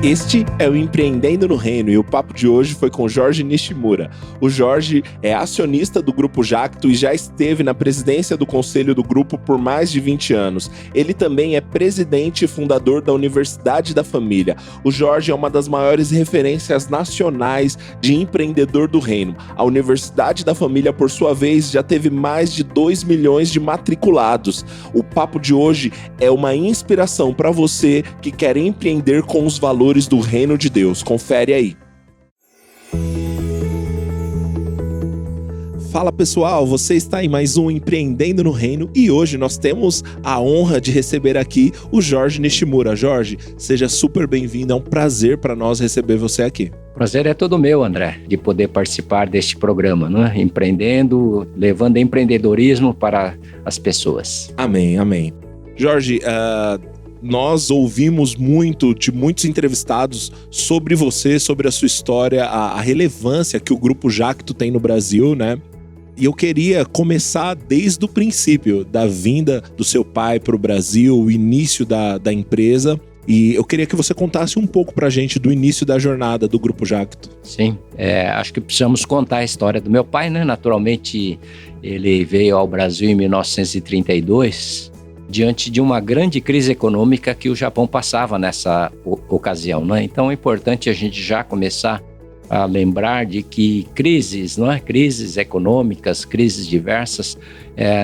Este é o Empreendendo no Reino e o papo de hoje foi com Jorge Nishimura. O Jorge é acionista do Grupo Jacto e já esteve na presidência do conselho do grupo por mais de 20 anos. Ele também é presidente e fundador da Universidade da Família. O Jorge é uma das maiores referências nacionais de empreendedor do reino. A Universidade da Família, por sua vez, já teve mais de 2 milhões de matriculados. O papo de hoje é uma inspiração para você que quer empreender com os valores do reino de Deus. Confere aí. Fala pessoal, você está em mais um Empreendendo no Reino e hoje nós temos a honra de receber aqui o Jorge Nishimura. Jorge, seja super bem-vindo, é um prazer para nós receber você aqui. Prazer é todo meu, André, de poder participar deste programa, né? Empreendendo, levando empreendedorismo para as pessoas. Amém, amém. Jorge, nós ouvimos muito de muitos entrevistados sobre você, sobre a sua história, a relevância que o Grupo Jacto tem no Brasil, né? E eu queria começar desde o princípio da vinda do seu pai para o Brasil, o início da empresa. E eu queria que você contasse um pouco pra gente do início da jornada do Grupo Jacto. Sim, acho que precisamos contar a história do meu pai, né? Naturalmente, ele veio ao Brasil em 1932, diante de uma grande crise econômica que o Japão passava nessa ocasião, né? Então é importante a gente já começar a lembrar de que crises, não é? Crises econômicas, crises diversas,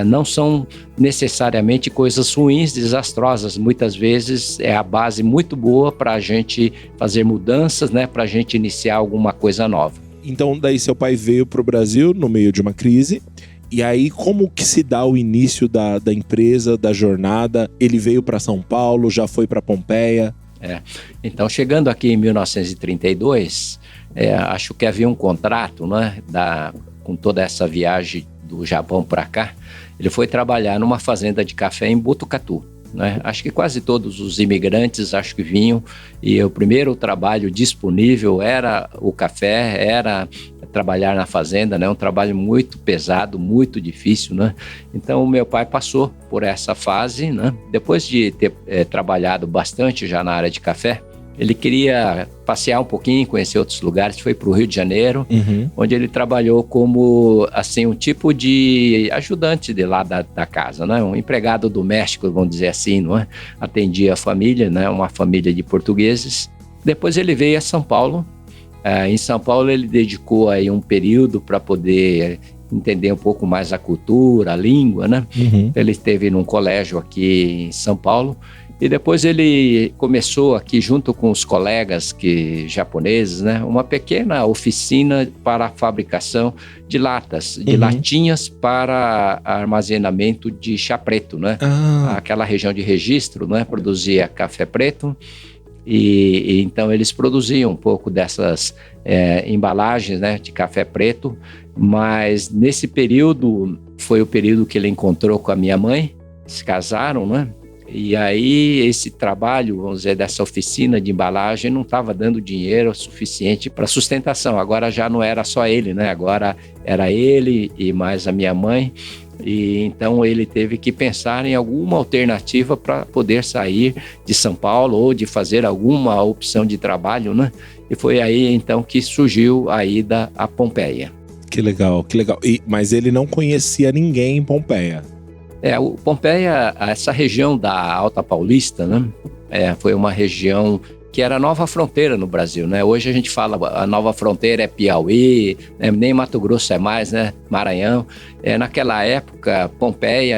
não são necessariamente coisas ruins, desastrosas. Muitas vezes é a base muito boa para a gente fazer mudanças, né? Para a gente iniciar alguma coisa nova. Então, daí seu pai veio para o Brasil no meio de uma crise. E aí, como que se dá o início da empresa, da jornada? Ele veio para São Paulo, já foi para Pompeia? Então, chegando aqui em 1932, acho que havia um contrato, né, com toda essa viagem do Japão para cá. Ele foi trabalhar numa fazenda de café em Botucatu, né? Acho que quase todos os imigrantes acho que vinham, e o primeiro trabalho disponível era o café, era trabalhar na fazenda, né? Um trabalho muito pesado, muito difícil, né? Então o meu pai passou por essa fase, né? Depois de ter trabalhado bastante já na área de café, ele queria passear um pouquinho, conhecer outros lugares, foi para o Rio de Janeiro, onde ele trabalhou como assim, um tipo de ajudante de lá da casa, né? Um empregado doméstico, vamos dizer assim, não é? Atendia a família, né? Uma família de portugueses. Depois ele veio a São Paulo. Em São Paulo ele dedicou aí um período para poder entender um pouco mais a cultura, a língua, né? Ele esteve num colégio aqui em São Paulo. E depois ele começou aqui, junto com os colegas japoneses, né, uma pequena oficina para a fabricação de latas, de latinhas para armazenamento de chá preto, né? Aquela região de Registro, né, produzia café preto. E então eles produziam um pouco dessas embalagens, né, de café preto. Mas nesse período, foi o período que ele encontrou com a minha mãe, se casaram, né? E aí esse trabalho, vamos dizer, dessa oficina de embalagem não estava dando dinheiro suficiente para sustentação. Agora já não era só ele, né? Agora era ele e mais a minha mãe. E então ele teve que pensar em alguma alternativa para poder sair de São Paulo ou de fazer alguma opção de trabalho, né? E foi aí então que surgiu a ida a Pompeia. Que legal, que legal. Mas ele não conhecia ninguém em Pompeia. O Pompeia, essa região da Alta Paulista, né? Foi uma região que era a nova fronteira no Brasil, né? Hoje a gente fala a nova fronteira é Piauí, né? Nem Mato Grosso é mais, né? Maranhão. Naquela época, Pompeia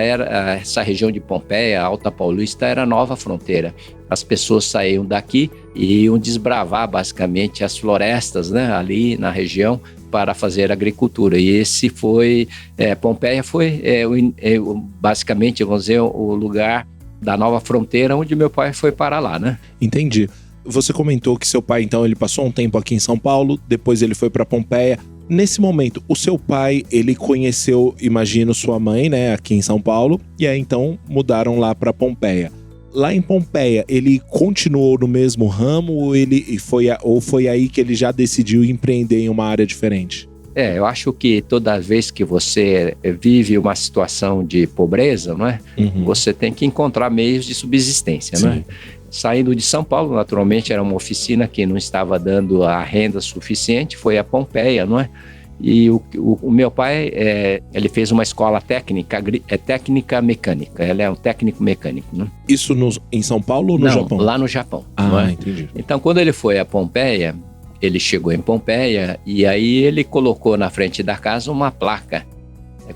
essa região de Pompeia, Alta Paulista, era a nova fronteira. As pessoas saíam daqui e iam desbravar basicamente as florestas, né? Ali na região, para fazer agricultura. E esse foi, Pompeia foi basicamente, vamos dizer, o lugar da nova fronteira onde meu pai foi para lá, né? Entendi. Você comentou que seu pai, então, ele passou um tempo aqui em São Paulo, depois ele foi para Pompeia. Nesse momento, o seu pai, ele conheceu, imagino, sua mãe, né, aqui em São Paulo, e aí então mudaram lá para Pompeia. Lá em Pompeia, ele continuou no mesmo ramo ou foi aí que ele já decidiu empreender em uma área diferente? Eu acho que toda vez que você vive uma situação de pobreza, não é? Você tem que encontrar meios de subsistência, não é? Saindo de São Paulo, naturalmente, era uma oficina que não estava dando a renda suficiente, foi a Pompeia, não é? E o meu pai, ele fez uma escola técnica, técnica mecânica, ele é um técnico mecânico, né? Isso em São Paulo ou no Japão? Lá no Japão. Entendi. Então, quando ele foi a Pompeia, ele chegou em Pompeia e aí ele colocou na frente da casa uma placa,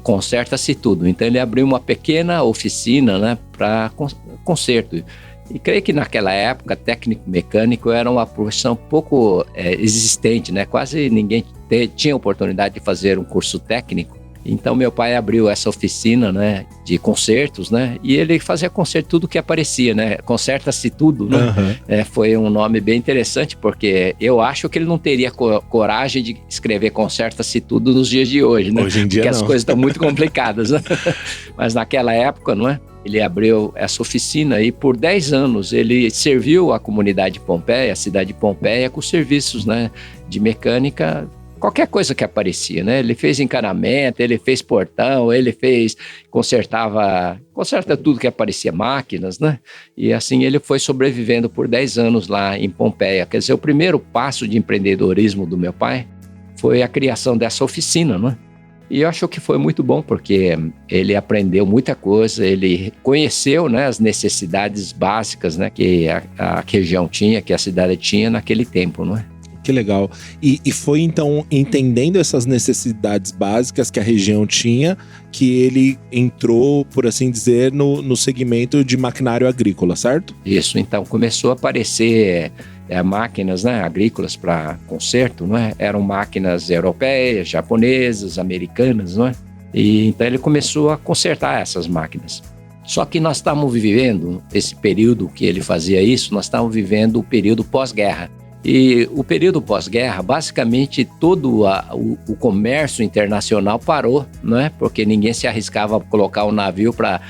conserta-se tudo. Então, ele abriu uma pequena oficina, né, para conserto. E creio que naquela época, técnico mecânico era uma profissão pouco existente, né? Quase ninguém tinha oportunidade de fazer um curso técnico. Então, meu pai abriu essa oficina, né, de concertos, né? E ele fazia concerto tudo que aparecia, né? Conserta-se tudo, né? Uhum. Foi um nome bem interessante, porque eu acho que ele não teria coragem de escrever conserta-se tudo nos dias de hoje, né? Hoje em dia porque não. As coisas estão muito complicadas, né? Mas naquela época, não é? Ele abriu essa oficina e por 10 anos ele serviu a comunidade de Pompeia, a cidade de Pompeia, com serviços, né, de mecânica, qualquer coisa que aparecia, né? Ele fez encanamento, ele fez portão, conserta tudo que aparecia, máquinas, né? E assim ele foi sobrevivendo por 10 anos lá em Pompeia. Quer dizer, o primeiro passo de empreendedorismo do meu pai foi a criação dessa oficina, né? E eu acho que foi muito bom, porque ele aprendeu muita coisa, ele conheceu, né, as necessidades básicas, né, que a região tinha, que a cidade tinha naquele tempo, não é? Que legal. E foi então entendendo essas necessidades básicas que a região tinha que ele entrou, por assim dizer, no segmento de maquinário agrícola, certo? Isso, então começou a aparecer máquinas, né, agrícolas para conserto, não é? Eram máquinas europeias, japonesas, americanas, não é? E então ele começou a consertar essas máquinas. Só que nós estávamos vivendo esse período que ele fazia isso, nós estávamos vivendo o período pós-guerra. E o período pós-guerra, basicamente todo o comércio internacional parou, né? Porque ninguém se arriscava a colocar um navio para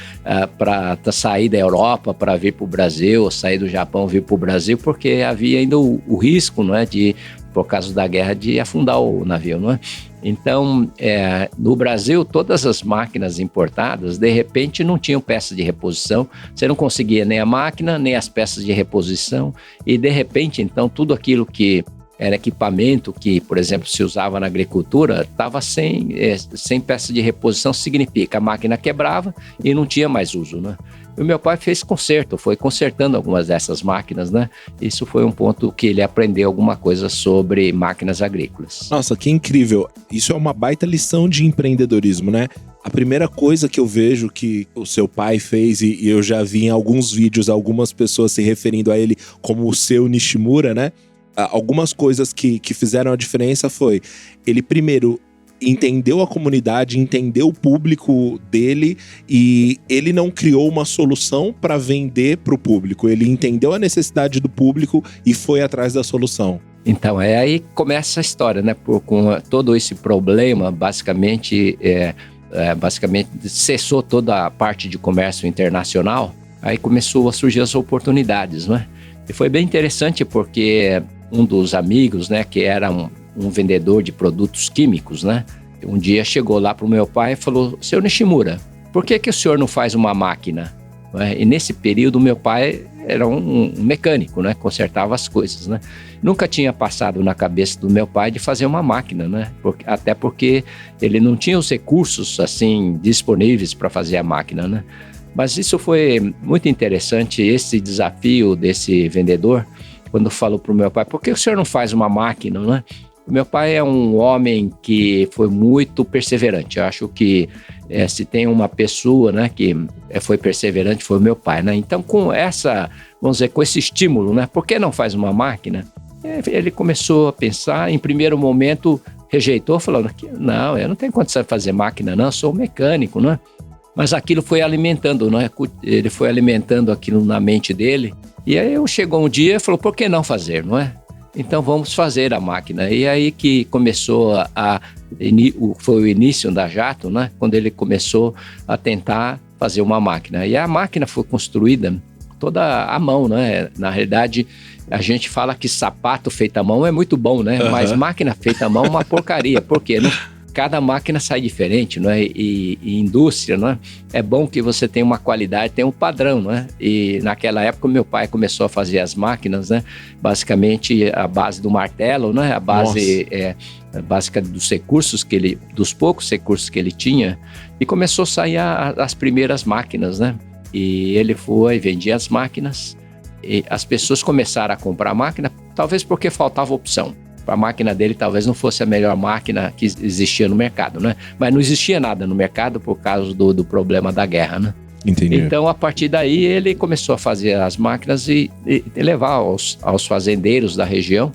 sair da Europa, para vir para o Brasil, ou sair do Japão, vir para o Brasil, porque havia ainda o risco, não é, por causa da guerra, de afundar o navio, não é? Então, no Brasil, todas as máquinas importadas, de repente, não tinham peças de reposição. Você não conseguia nem a máquina, nem as peças de reposição. E, de repente, então, tudo aquilo que era equipamento que, por exemplo, se usava na agricultura, estava sem peça de reposição, significa a máquina quebrava e não tinha mais uso, né? E o meu pai fez conserto, foi consertando algumas dessas máquinas, né? Isso foi um ponto que ele aprendeu alguma coisa sobre máquinas agrícolas. Nossa, que incrível! Isso é uma baita lição de empreendedorismo, né? A primeira coisa que eu vejo que o seu pai fez, e eu já vi em alguns vídeos algumas pessoas se referindo a ele como o seu Nishimura, né? Algumas coisas que fizeram a diferença foi, ele primeiro entendeu a comunidade, entendeu o público dele e ele não criou uma solução para vender para o público, ele entendeu a necessidade do público e foi atrás da solução. Então, aí começa a história, né? Com todo esse problema, basicamente cessou toda a parte de comércio internacional, aí começou a surgir as oportunidades, né? E foi bem interessante porque um dos amigos, né, que era um vendedor de produtos químicos, né, um dia chegou lá para o meu pai e falou: "Seu Nishimura, por que o senhor não faz uma máquina?" E nesse período meu pai era um mecânico, né, consertava as coisas, né. Nunca tinha passado na cabeça do meu pai de fazer uma máquina, né, até porque ele não tinha os recursos assim disponíveis para fazer a máquina, né. Mas isso foi muito interessante, esse desafio desse vendedor, quando falou para o meu pai: "Por que o senhor não faz uma máquina?" Né? O meu pai é um homem que foi muito perseverante. Eu acho que se tem uma pessoa, né, que foi perseverante, foi o meu pai, né? Então, com esse estímulo, né, por que não faz uma máquina? Ele começou a pensar, em primeiro momento rejeitou, falando que não, eu não tenho condição de fazer máquina, não, eu sou mecânico, né? Mas aquilo foi alimentando, né? Ele foi alimentando aquilo na mente dele. E aí chegou um dia e falou: "Por que não fazer, não é? Então vamos fazer a máquina." E aí que começou foi o início da Jato, né? Quando ele começou a tentar fazer uma máquina. E a máquina foi construída toda à mão, né? Na realidade, a gente fala que sapato feito à mão é muito bom, né? Uhum. Mas máquina feita à mão é uma porcaria. Por quê? cada máquina sai diferente, não é? E indústria, não é? É bom que você tenha uma qualidade, tenha um padrão, não é? E naquela época meu pai começou a fazer as máquinas, né? Basicamente a base do martelo, né? A base básica dos recursos dos poucos recursos que ele tinha, e começou a sair as primeiras máquinas, né? E ele foi, vendia as máquinas, e as pessoas começaram a comprar a máquina, talvez porque faltava opção. A máquina dele talvez não fosse a melhor máquina que existia no mercado, né? Mas não existia nada no mercado por causa do problema da guerra, né? Entendi. Então, a partir daí, ele começou a fazer as máquinas e levar aos fazendeiros da região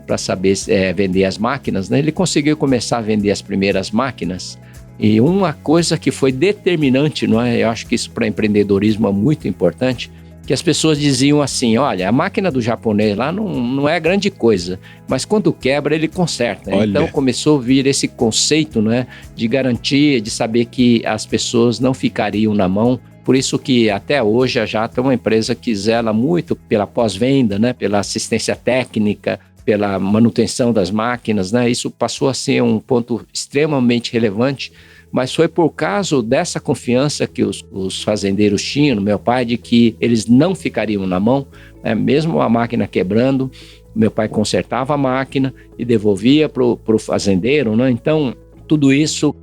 para saber vender as máquinas, né? Ele conseguiu começar a vender as primeiras máquinas. E uma coisa que foi determinante, não é? Eu acho que isso para empreendedorismo é muito importante, que as pessoas diziam assim, olha, a máquina do japonês lá não é grande coisa, mas quando quebra ele conserta. Olha. Então começou a vir esse conceito, né, de garantia, de saber que as pessoas não ficariam na mão. Por isso que até hoje a Jato é uma empresa que zela muito pela pós-venda, né, pela assistência técnica, pela manutenção das máquinas, né? Isso passou a ser um ponto extremamente relevante, mas foi por causa dessa confiança que os fazendeiros tinham no meu pai, de que eles não ficariam na mão, né? Mesmo a máquina quebrando, meu pai consertava a máquina e devolvia para o fazendeiro, né? Então, tudo isso,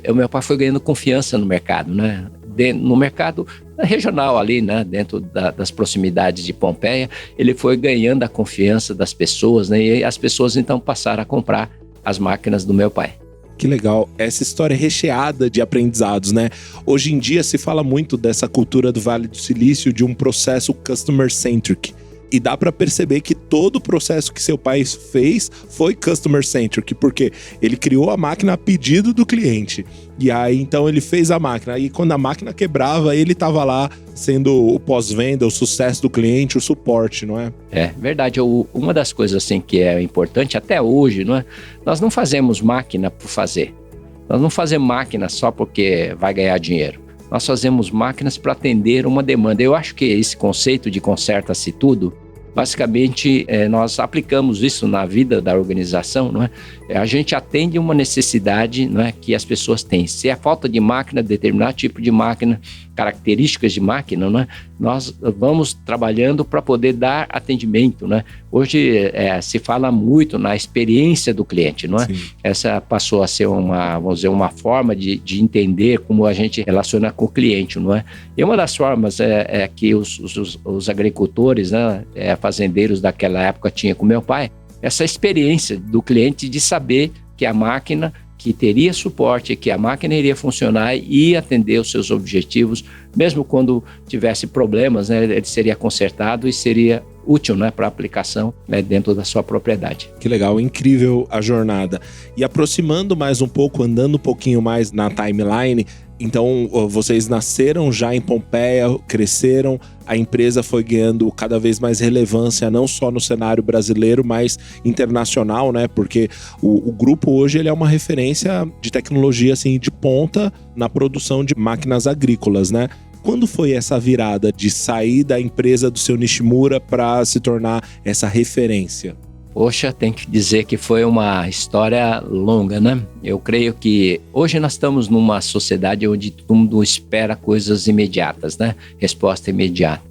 o meu pai foi ganhando confiança no mercado, né? No mercado regional ali, né, dentro das proximidades de Pompeia, ele foi ganhando a confiança das pessoas, né, e as pessoas então passaram a comprar as máquinas do meu pai. Que legal, essa história é recheada de aprendizados, né? Hoje em dia se fala muito dessa cultura do Vale do Silício, de um processo customer-centric. E dá para perceber que todo o processo que seu pai fez foi customer-centric, porque ele criou a máquina a pedido do cliente. E aí, então, ele fez a máquina. E quando a máquina quebrava, ele estava lá sendo o pós-venda, o sucesso do cliente, o suporte, não é? É verdade. Uma das coisas assim que é importante até hoje, não é? Nós não fazemos máquina por fazer. Nós não fazemos máquina só porque vai ganhar dinheiro. Nós fazemos máquinas para atender uma demanda. Eu acho que esse conceito de conserta-se tudo, basicamente, nós aplicamos isso na vida da organização, não é? A gente atende uma necessidade, não é, que as pessoas têm. Se é falta de máquina, determinado tipo de máquina, características de máquina, não é? Nós vamos trabalhando para poder dar atendimento, né? Hoje se fala muito na experiência do cliente, não é? Sim. Essa passou a ser uma forma de entender como a gente relaciona com o cliente, não é? E uma das formas é que os agricultores, né, fazendeiros daquela época tinham com meu pai, essa experiência do cliente de saber que a máquina que teria suporte, que a máquina iria funcionar e atender os seus objetivos, mesmo quando tivesse problemas, né, ele seria consertado e seria útil, né, para a aplicação, né, dentro da sua propriedade. Que legal, incrível a jornada. E aproximando mais um pouco, andando um pouquinho mais na timeline, então vocês nasceram já em Pompeia, cresceram, a empresa foi ganhando cada vez mais relevância, não só no cenário brasileiro, mas internacional, né? Porque o grupo hoje ele é uma referência de tecnologia assim, de ponta na produção de máquinas agrícolas, né? Quando foi essa virada de sair da empresa do seu Nishimura para se tornar essa referência? Poxa, tem que dizer que foi uma história longa, né? Eu creio que hoje nós estamos numa sociedade onde todo mundo espera coisas imediatas, né? Resposta imediata.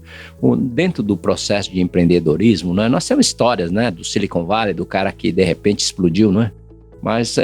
Dentro do processo de empreendedorismo, né? Nós temos histórias, né? Do Silicon Valley, do cara que de repente explodiu, né? Mas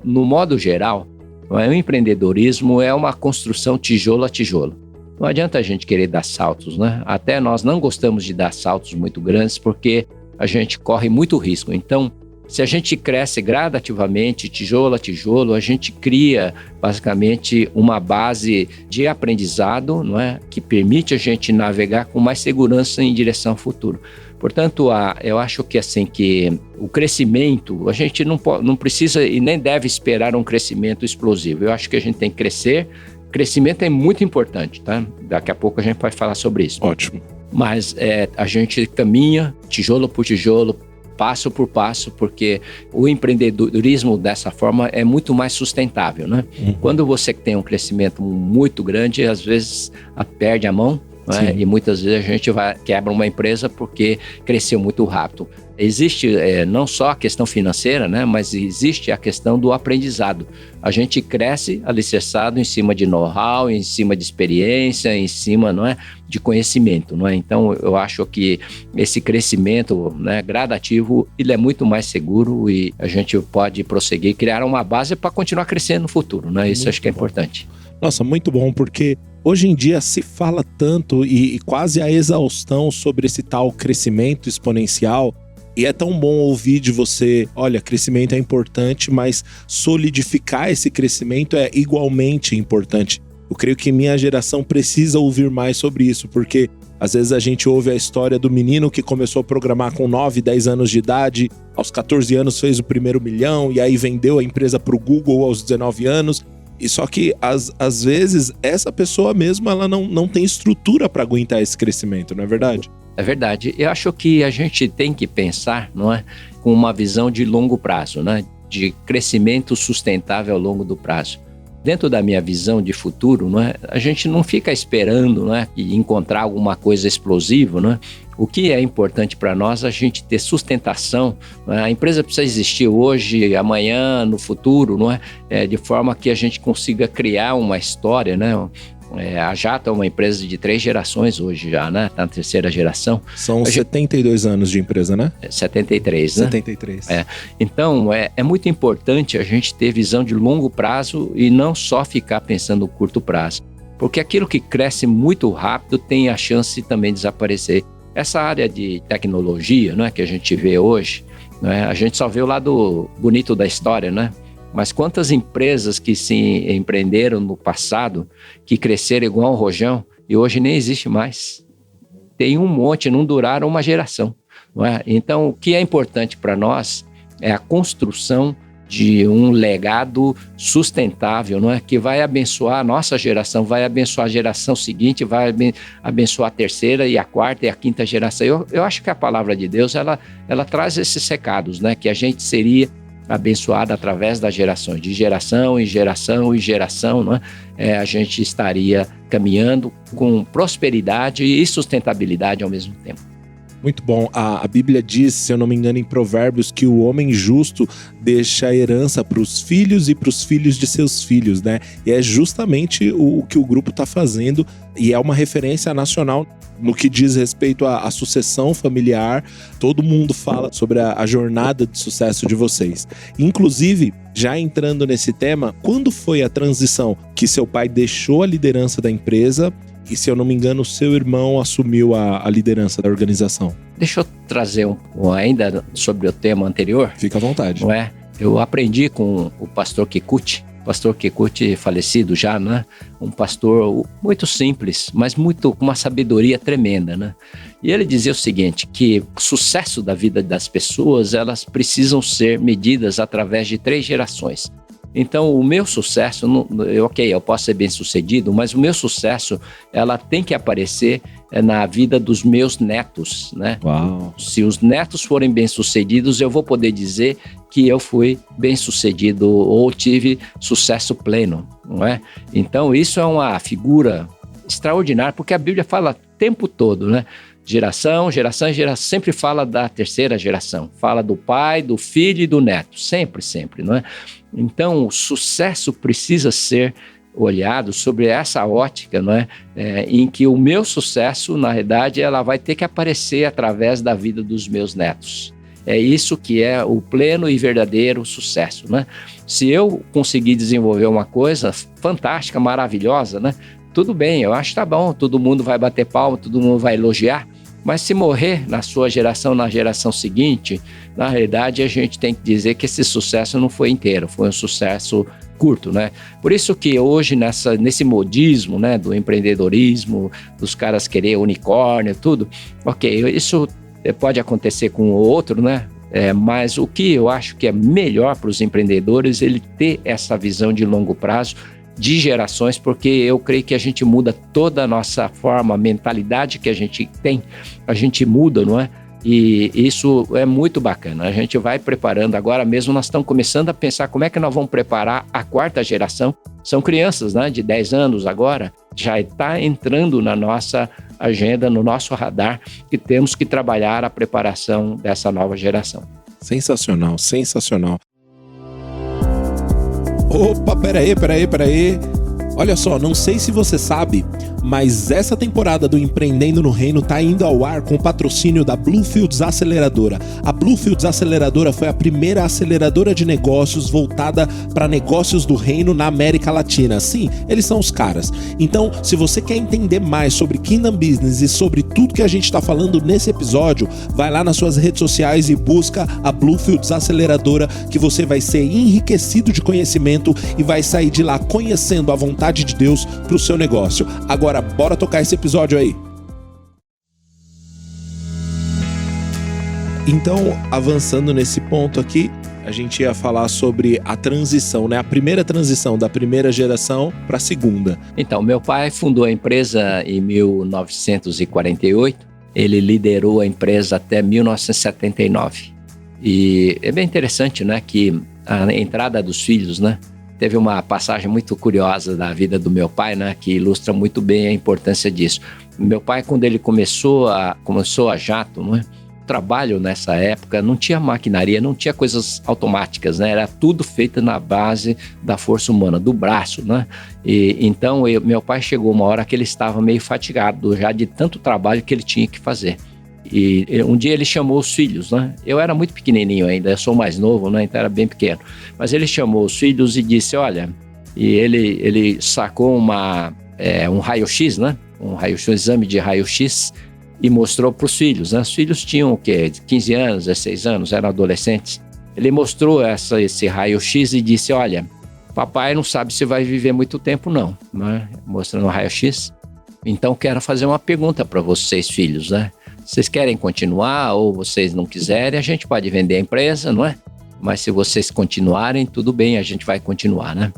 no modo geral, o empreendedorismo é uma construção tijolo a tijolo. Não adianta a gente querer dar saltos, né? Até nós não gostamos de dar saltos muito grandes porque a gente corre muito risco. Então, se a gente cresce gradativamente, tijolo a tijolo, a gente cria basicamente uma base de aprendizado, não é? Que permite a gente navegar com mais segurança em direção ao futuro. Portanto, eu acho que assim que o crescimento, a gente não precisa e nem deve esperar um crescimento explosivo. Eu acho que a gente tem que crescer. Crescimento é muito importante, tá? Daqui a pouco a gente vai falar sobre isso. Ótimo. Mas a gente caminha tijolo por tijolo, passo por passo, porque o empreendedorismo dessa forma é muito mais sustentável, né? Quando você tem um crescimento muito grande, às vezes perde a mão, né? E muitas vezes a gente quebra uma empresa porque cresceu muito rápido. Existe não só a questão financeira, né, mas existe a questão do aprendizado. A gente cresce alicerçado em cima de know-how, em cima de experiência, em cima, não é, de conhecimento. Não é? Então, eu acho que esse crescimento, né, gradativo, ele é muito mais seguro e a gente pode prosseguir, criar uma base para continuar crescendo no futuro. Né? Isso acho que é importante. Nossa, muito bom, porque hoje em dia se fala tanto e quase a exaustão sobre esse tal crescimento exponencial. E é tão bom ouvir de você, olha, crescimento é importante, mas solidificar esse crescimento é igualmente importante. Eu creio que minha geração precisa ouvir mais sobre isso, porque às vezes a gente ouve a história do menino que começou a programar com 9, 10 anos de idade, aos 14 anos fez o primeiro milhão e aí vendeu a empresa para o Google aos 19 anos. E só que às vezes essa pessoa mesmo ela não tem estrutura para aguentar esse crescimento, não é verdade? É verdade. Eu acho que a gente tem que pensar, não é, com uma visão de longo prazo, né, de crescimento sustentável ao longo do prazo. Dentro da minha visão de futuro, não é, a gente não fica esperando, não é, encontrar alguma coisa explosiva, não é? O que é importante para nós é a gente ter sustentação. Não é? A empresa precisa existir hoje, amanhã, no futuro, não é? De forma que a gente consiga criar uma história, né? A Jato é uma empresa de 3 gerações hoje já, né? Tá na 3ª geração. São 72 anos de empresa, né? 73, né? 73. Então, é muito importante a gente ter visão de longo prazo e não só ficar pensando no curto prazo. Porque aquilo que cresce muito rápido tem a chance também de desaparecer. Essa área de tecnologia, né, que a gente vê hoje, né, a gente só vê o lado bonito da história, né? Mas quantas empresas que se empreenderam no passado, que cresceram igual um rojão e hoje nem existe mais. Tem um monte, não duraram uma geração. Não é? Então, o que é importante para nós é a construção de um legado sustentável, não é? Que vai abençoar a nossa geração, vai abençoar a geração seguinte, vai abençoar a 3ª e a 4ª e a 5ª geração. Eu acho que a palavra de Deus, ela traz esses recados, né? Que a gente seria abençoada através das gerações, de geração em geração em geração, não é? A gente estaria caminhando com prosperidade e sustentabilidade ao mesmo tempo. Muito bom. A Bíblia diz, se eu não me engano, em Provérbios, que o homem justo deixa a herança para os filhos e para os filhos de seus filhos, né? E é justamente o que o grupo está fazendo e é uma referência nacional no que diz respeito à sucessão familiar. Todo mundo fala sobre a jornada de sucesso de vocês. Inclusive, já entrando nesse tema, quando foi a transição que seu pai deixou a liderança da empresa e, se eu não me engano, seu irmão assumiu a liderança da organização? Deixa eu trazer ainda sobre o tema anterior. Fica à vontade. Não é? Eu aprendi com o pastor Kikuchi. Pastor Kikuchi, falecido já, né? Um pastor muito simples, mas com uma sabedoria tremenda, né? E ele dizia o seguinte, que o sucesso da vida das pessoas, elas precisam ser medidas através de 3 gerações. Então, o meu sucesso, eu posso ser bem sucedido, mas o meu sucesso, ela tem que aparecer na vida dos meus netos, né? Uau. Se os netos forem bem sucedidos, eu vou poder dizer que eu fui bem sucedido ou tive sucesso pleno, não é? Então, isso é uma figura extraordinária, porque a Bíblia fala o tempo todo, né? Geração, sempre fala da 3ª geração. Fala do pai, do filho e do neto. Sempre, não é? Então, o sucesso precisa ser olhado sobre essa ótica, não é? Em que o meu sucesso, na verdade, ela vai ter que aparecer através da vida dos meus netos. É isso que é o pleno e verdadeiro sucesso, né? Se eu conseguir desenvolver uma coisa fantástica, maravilhosa, né? Tudo bem, eu acho que tá bom, todo mundo vai bater palma, todo mundo vai elogiar, mas se morrer na sua geração, na geração seguinte, na realidade a gente tem que dizer que esse sucesso não foi inteiro, foi um sucesso curto, né? Por isso que hoje nesse modismo, né, do empreendedorismo, dos caras querer unicórnio, tudo, ok, isso pode acontecer com o outro, né? Mas o que eu acho que é melhor para os empreendedores, ele ter essa visão de longo prazo, de gerações, porque eu creio que a gente muda toda a nossa forma, a mentalidade que a gente tem, a gente muda, não é? E isso é muito bacana. A gente vai preparando, agora mesmo nós estamos começando a pensar como é que nós vamos preparar a 4ª geração. São crianças, né, de 10 anos agora, já está entrando na nossa agenda, no nosso radar, que temos que trabalhar a preparação dessa nova geração. Sensacional, sensacional. Opa, peraí. Olha só, não sei se você sabe, mas essa temporada do Empreendendo no Reino tá indo ao ar com o patrocínio da Bluefields Aceleradora. A Bluefields Aceleradora foi a primeira aceleradora de negócios voltada para negócios do reino na América Latina. Sim, eles são os caras. Então, se você quer entender mais sobre Kingdom Business e sobre tudo que a gente está falando nesse episódio, vai lá nas suas redes sociais e busca a Bluefields Aceleradora, que você vai ser enriquecido de conhecimento e vai sair de lá conhecendo a vontade de Deus para o seu negócio. Agora, bora tocar esse episódio aí. Então, avançando nesse ponto aqui, a gente ia falar sobre a transição, né? A primeira transição da primeira geração para a segunda. Então, meu pai fundou a empresa em 1948. Ele liderou a empresa até 1979. E é bem interessante, né, que a entrada dos filhos, né? Teve uma passagem muito curiosa da vida do meu pai, né, que ilustra muito bem a importância disso. Meu pai, quando ele começou a jato, né, o trabalho nessa época não tinha maquinaria, não tinha coisas automáticas, né, era tudo feito na base da força humana, do braço, né. E então meu pai chegou uma hora que ele estava meio fatigado já de tanto trabalho que ele tinha que fazer. E um dia ele chamou os filhos, né? Eu era muito pequenininho ainda, eu sou mais novo, né? Então era bem pequeno. Mas ele chamou os filhos e disse, olha... E ele sacou um raio-x, né? Um exame de raio-x e mostrou para os filhos, né? Os filhos tinham o quê? 15 anos, 16 anos, eram adolescentes. Ele mostrou esse raio-x e disse, olha, papai não sabe se vai viver muito tempo não, né? Mostrando o raio-x. Então quero fazer uma pergunta para vocês, filhos, né? Vocês querem continuar ou vocês não quiserem, a gente pode vender a empresa, não é? Mas se vocês continuarem, tudo bem, a gente vai continuar, né?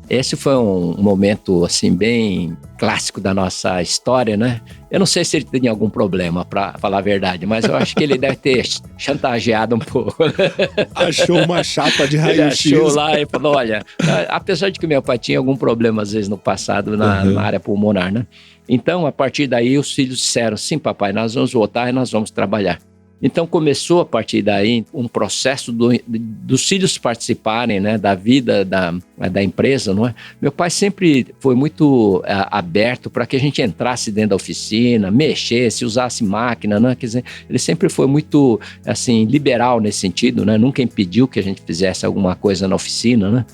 Esse foi um momento, assim, bem clássico da nossa história, né? Eu não sei se ele tem algum problema, para falar a verdade, mas eu acho que ele deve ter chantageado um pouco. Achou uma chapa de raio-x. Ele achou lá e falou, olha, apesar de que meu pai tinha algum problema, às vezes, no passado, na área pulmonar, né? Então, a partir daí, os filhos disseram, sim, papai, nós vamos voltar e nós vamos trabalhar. Então, começou a partir daí um processo dos filhos participarem, né, da vida da empresa, não é? Meu pai sempre foi muito aberto para que a gente entrasse dentro da oficina, mexesse, usasse máquina, né? Quer dizer, ele sempre foi muito, assim, liberal nesse sentido, né? Nunca impediu que a gente fizesse alguma coisa na oficina, né?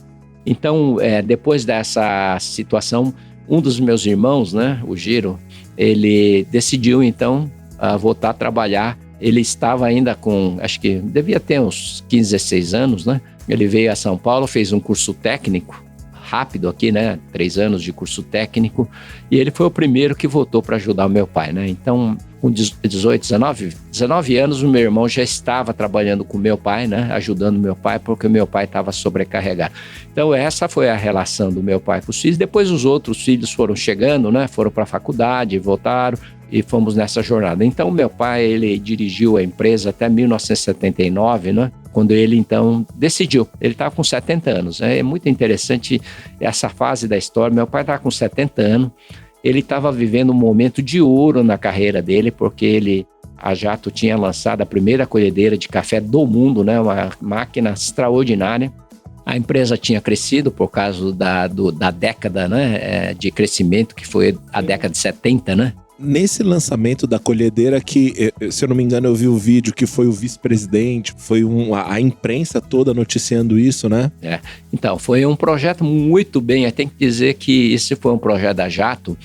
Então, depois dessa situação, um dos meus irmãos, né, o Giro, ele decidiu, então, voltar a trabalhar. Ele estava ainda com, acho que devia ter uns 15, 16 anos, né? Ele veio a São Paulo, fez um curso técnico, rápido aqui, né? 3 anos de curso técnico. E ele foi o primeiro que voltou para ajudar o meu pai, né? Então, com 19 anos, o meu irmão já estava trabalhando com o meu pai, né? Ajudando o meu pai, porque o meu pai estava sobrecarregado. Então, essa foi a relação do meu pai com os filhos. Depois, os outros filhos foram chegando, né? Foram para a faculdade, voltaram e fomos nessa jornada. Então, meu pai, ele dirigiu a empresa até 1979, né? Quando ele, então, decidiu. Ele estava com 70 anos. É muito interessante essa fase da história. Meu pai estava com 70 anos. Ele estava vivendo um momento de ouro na carreira dele, porque a Jato tinha lançado a primeira colhedeira de café do mundo, né? Uma máquina extraordinária. A empresa tinha crescido por causa da década, né? De crescimento, que foi a década de 70, né? Nesse lançamento da colhedeira que, se eu não me engano, eu vi o vídeo que foi o vice-presidente, foi a imprensa toda noticiando isso, né? Então, foi um projeto muito bem, tem que dizer que esse foi um projeto da Jato,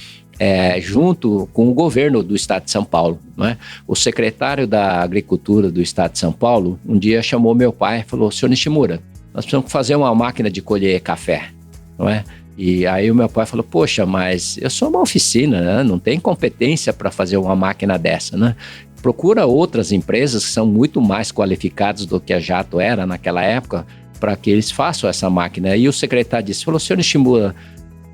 junto com o governo do estado de São Paulo, né? O secretário da Agricultura do estado de São Paulo, um dia chamou meu pai e falou, senhor Nishimura, nós precisamos fazer uma máquina de colher café, não é? E aí o meu pai falou, poxa, mas eu sou uma oficina, né? Não tem competência para fazer uma máquina dessa, né? Procura outras empresas que são muito mais qualificadas do que a Jato era naquela época para que eles façam essa máquina. E o secretário disse, falou, senhor Nishimura,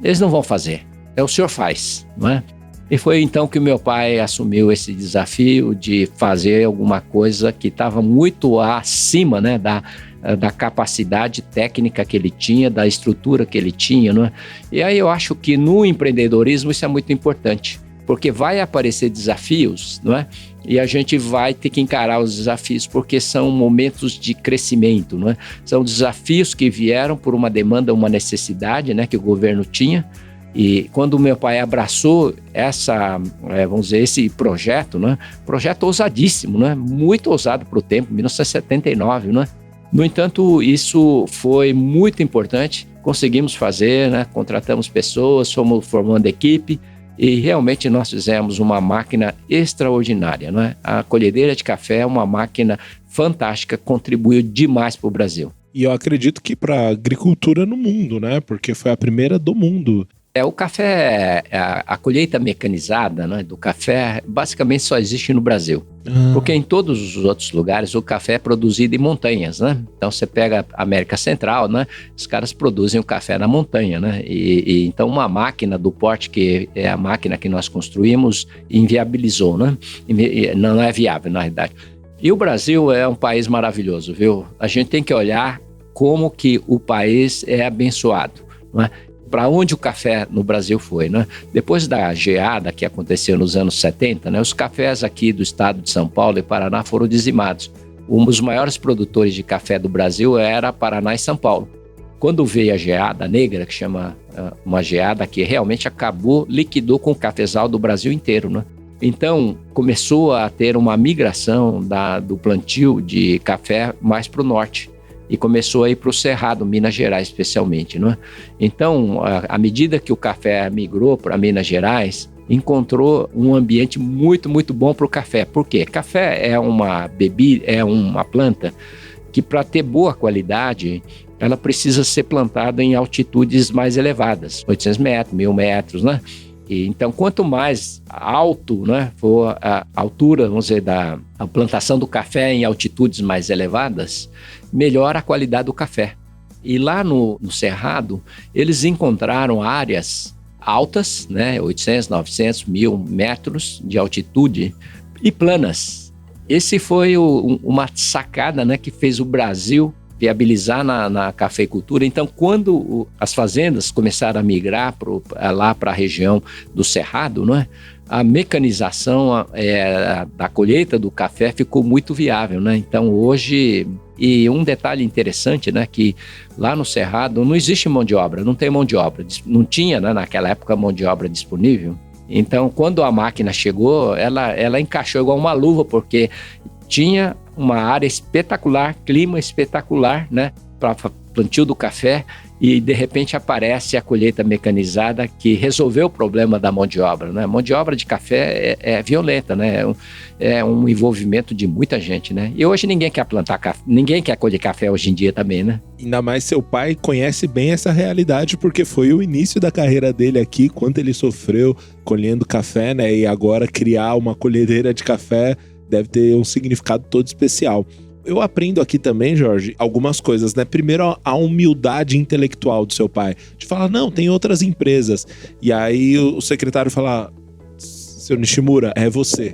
eles não vão fazer, o senhor faz, não é? E foi então que o meu pai assumiu esse desafio de fazer alguma coisa que estava muito acima, né, da capacidade técnica que ele tinha, da estrutura que ele tinha, não é? E aí eu acho que no empreendedorismo isso é muito importante. porque vai aparecer desafios, não é? E a gente vai ter que encarar os desafios porque são momentos de crescimento, não é? São desafios que vieram por uma demanda, uma necessidade, né, que o governo tinha. E quando o meu pai abraçou vamos dizer, esse projeto, né, projeto ousadíssimo, né, muito ousado para o tempo, 1979, né? No entanto, isso foi muito importante. Conseguimos fazer, né? Contratamos pessoas, fomos formando equipe e realmente nós fizemos uma máquina extraordinária, né? A colhedeira de café é uma máquina fantástica, contribuiu demais para o Brasil. E eu acredito que para a agricultura no mundo, né? Porque foi a primeira do mundo. O café, a colheita mecanizada, né, do café basicamente só existe no Brasil. Porque em todos os outros lugares o café é produzido em montanhas, né? Então você pega a América Central, né? Os caras produzem o café na montanha, né? E então uma máquina do porte, que é a máquina que nós construímos, inviabilizou, né? Não é viável, na realidade. E o Brasil é um país maravilhoso, viu? A gente tem que olhar como que o país é abençoado, não é? Para onde o café no Brasil foi, né? Depois da geada que aconteceu nos anos 70, né, os cafés aqui do estado de São Paulo e Paraná foram dizimados. Um dos maiores produtores de café do Brasil era Paraná e São Paulo. Quando veio a geada negra, que chama uma geada que realmente liquidou com o cafezal do Brasil inteiro, né? Então, começou a ter uma migração do plantio de café mais para o norte. E começou a ir para o Cerrado, Minas Gerais especialmente, não é? Então, à medida que o café migrou para Minas Gerais, encontrou um ambiente muito, muito bom para o café. Por quê? Café é uma bebida, é uma planta que, para ter boa qualidade, ela precisa ser plantada em altitudes mais elevadas, 800 metros, 1.000 metros, né? E, então, quanto mais alto, né, for a altura, vamos dizer, da plantação do café em altitudes mais elevadas, melhor a qualidade do café. E lá no Cerrado, eles encontraram áreas altas, né, 800, 900, 1.000 metros de altitude e planas. Esse foi uma sacada, né, que fez o Brasil viabilizar na cafeicultura. Então, quando as fazendas começaram a migrar lá para a região do Cerrado, não é? A mecanização da colheita do café ficou muito viável, né? Então, hoje... E um detalhe interessante, né, que lá no Cerrado não existe mão de obra, não tem mão de obra. Não tinha, né, naquela época, mão de obra disponível. Então, quando a máquina chegou, ela encaixou igual uma luva, porque tinha uma área espetacular, clima espetacular, né, para plantio do café, e de repente aparece a colheita mecanizada que resolveu o problema da mão de obra, né? A mão de obra de café é violenta, né? É um envolvimento de muita gente, né? E hoje ninguém quer plantar café, ninguém quer colher café hoje em dia também, né? Ainda mais seu pai conhece bem essa realidade, porque foi o início da carreira dele aqui, quanto ele sofreu colhendo café, né? E agora criar uma colhedeira de café deve ter um significado todo especial. Eu aprendo aqui também, Jorge, algumas coisas, né? Primeiro, a humildade intelectual do seu pai. De falar, não, tem outras empresas. E aí o secretário fala, seu Nishimura, é você.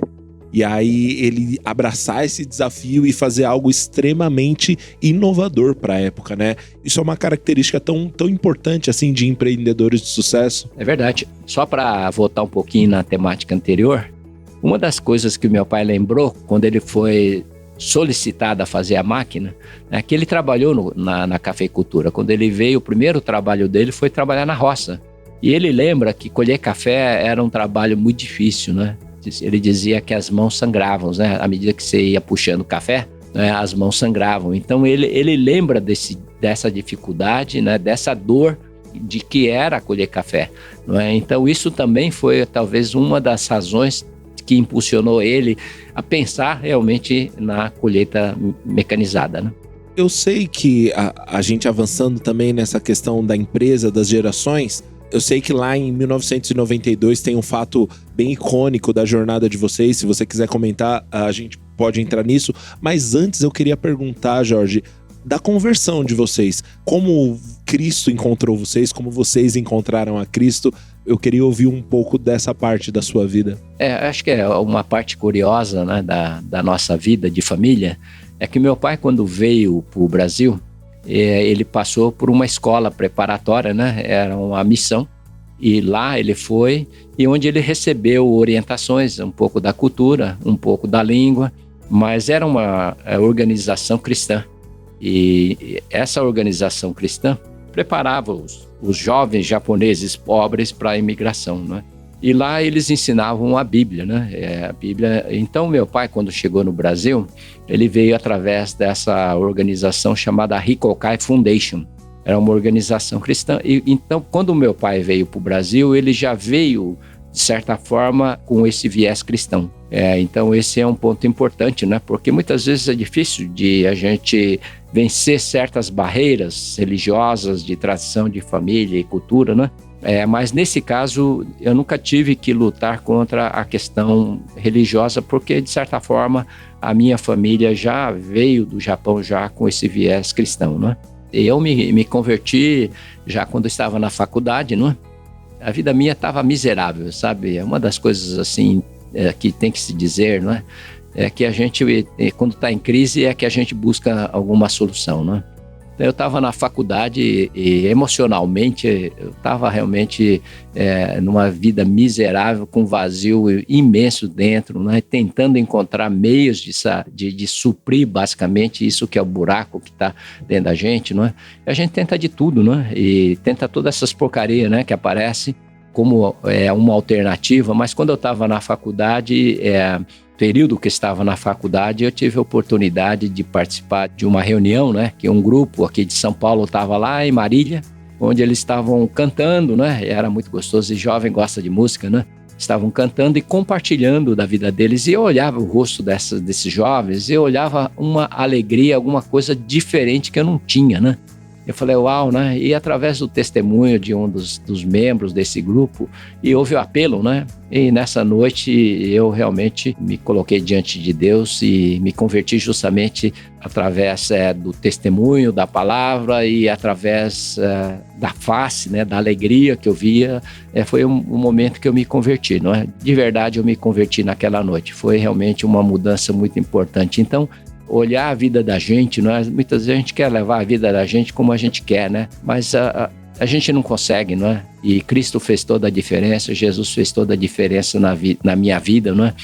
E aí ele abraçar esse desafio e fazer algo extremamente inovador para a época, né? Isso é uma característica tão importante, assim, de empreendedores de sucesso. É verdade. Só para voltar um pouquinho na temática anterior, uma das coisas que o meu pai lembrou quando ele foi solicitado a fazer a máquina, é que ele trabalhou na cafeicultura. Quando ele veio, o primeiro trabalho dele foi trabalhar na roça. E ele lembra que colher café era um trabalho muito difícil, né? Ele dizia que as mãos sangravam, né? À medida que você ia puxando o café, né, as mãos sangravam. Então ele lembra dessa dificuldade, né, dessa dor de que era colher café, não é? Então isso também foi talvez uma das razões que impulsionou ele a pensar realmente na colheita mecanizada, né? Eu sei que a gente avançando também nessa questão da empresa, das gerações, eu sei que lá em 1992 tem um fato bem icônico da jornada de vocês. Se você quiser comentar, a gente pode entrar nisso. Mas antes eu queria perguntar, Jorge, da conversão de vocês. Como Cristo encontrou vocês, como vocês encontraram a Cristo. Eu queria ouvir um pouco dessa parte da sua vida. Acho que é uma parte curiosa, né, da nossa vida de família, é que meu pai, quando veio para o Brasil, ele passou por uma escola preparatória, né, era uma missão, E lá ele foi, e onde ele recebeu orientações, um pouco da cultura, um pouco da língua, mas era uma organização cristã. E essa organização cristã preparava os jovens japoneses pobres para a imigração, né? E lá eles ensinavam a Bíblia, né? A Bíblia. Então, meu pai, quando chegou no Brasil, ele veio através dessa organização chamada Rikokai Foundation. Era uma organização cristã. E então, quando o meu pai veio para o Brasil, ele já veio, de certa forma, com esse viés cristão. Então, esse é um ponto importante, né? Porque muitas vezes é difícil de a gente vencer certas barreiras religiosas, de tradição, de família e cultura, né? Mas nesse caso, eu nunca tive que lutar contra a questão religiosa, porque, de certa forma, a minha família já veio do Japão já com esse viés cristão, né? Eu me converti já quando eu estava na faculdade, não é? A vida minha estava miserável, sabe? É uma das coisas assim que tem que se dizer, não é? É que a gente, quando está em crise, é que a gente busca alguma solução, não é? Eu estava na faculdade e emocionalmente eu estava realmente numa vida miserável, com vazio imenso dentro, né? Tentando encontrar meios de suprir basicamente isso que é o buraco que está dentro da gente, não é? A gente tenta de tudo, né? E tenta todas essas porcarias, né, que aparecem como uma alternativa, mas quando eu estava na faculdade, período que estava na faculdade, eu tive a oportunidade de participar de uma reunião, né, que um grupo aqui de São Paulo estava lá em Marília, onde eles estavam cantando, né, e era muito gostoso, e jovem gosta de música, né, estavam cantando e compartilhando da vida deles, e eu olhava o rosto desses jovens, e eu olhava uma alegria, alguma coisa diferente que eu não tinha, né. Eu falei, uau, né? E através do testemunho de um dos membros desse grupo, e houve o apelo, né? E nessa noite eu realmente me coloquei diante de Deus e me converti justamente através do testemunho, da palavra e através da face, né? Da alegria que eu via. Foi um momento que eu me converti, não é? De verdade eu me converti naquela noite. Foi realmente uma mudança muito importante. Então, olhar a vida da gente, não é? Muitas vezes a gente quer levar a vida da gente como a gente quer, né? Mas a gente não consegue, não é? E Cristo fez toda a diferença, Jesus fez toda a diferença na minha vida, não é?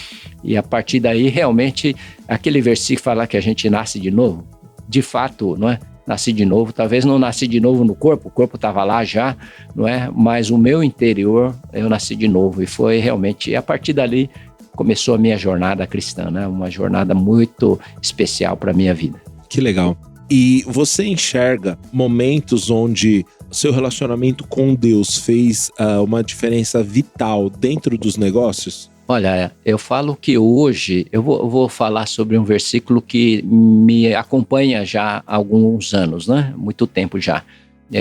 E a partir daí, realmente, aquele versículo fala que a gente nasce de novo, de fato, não é? Nasci de novo, talvez não nasci de novo no corpo, o corpo estava lá já, não é? Mas o meu interior, eu nasci de novo, e foi realmente, a partir dali, começou a minha jornada cristã, né? Uma jornada muito especial para a minha vida. Que legal. E você enxerga momentos onde seu relacionamento com Deus fez uma diferença vital dentro dos negócios? Olha, eu falo que hoje, eu vou falar sobre um versículo que me acompanha já há alguns anos, né? Muito tempo já.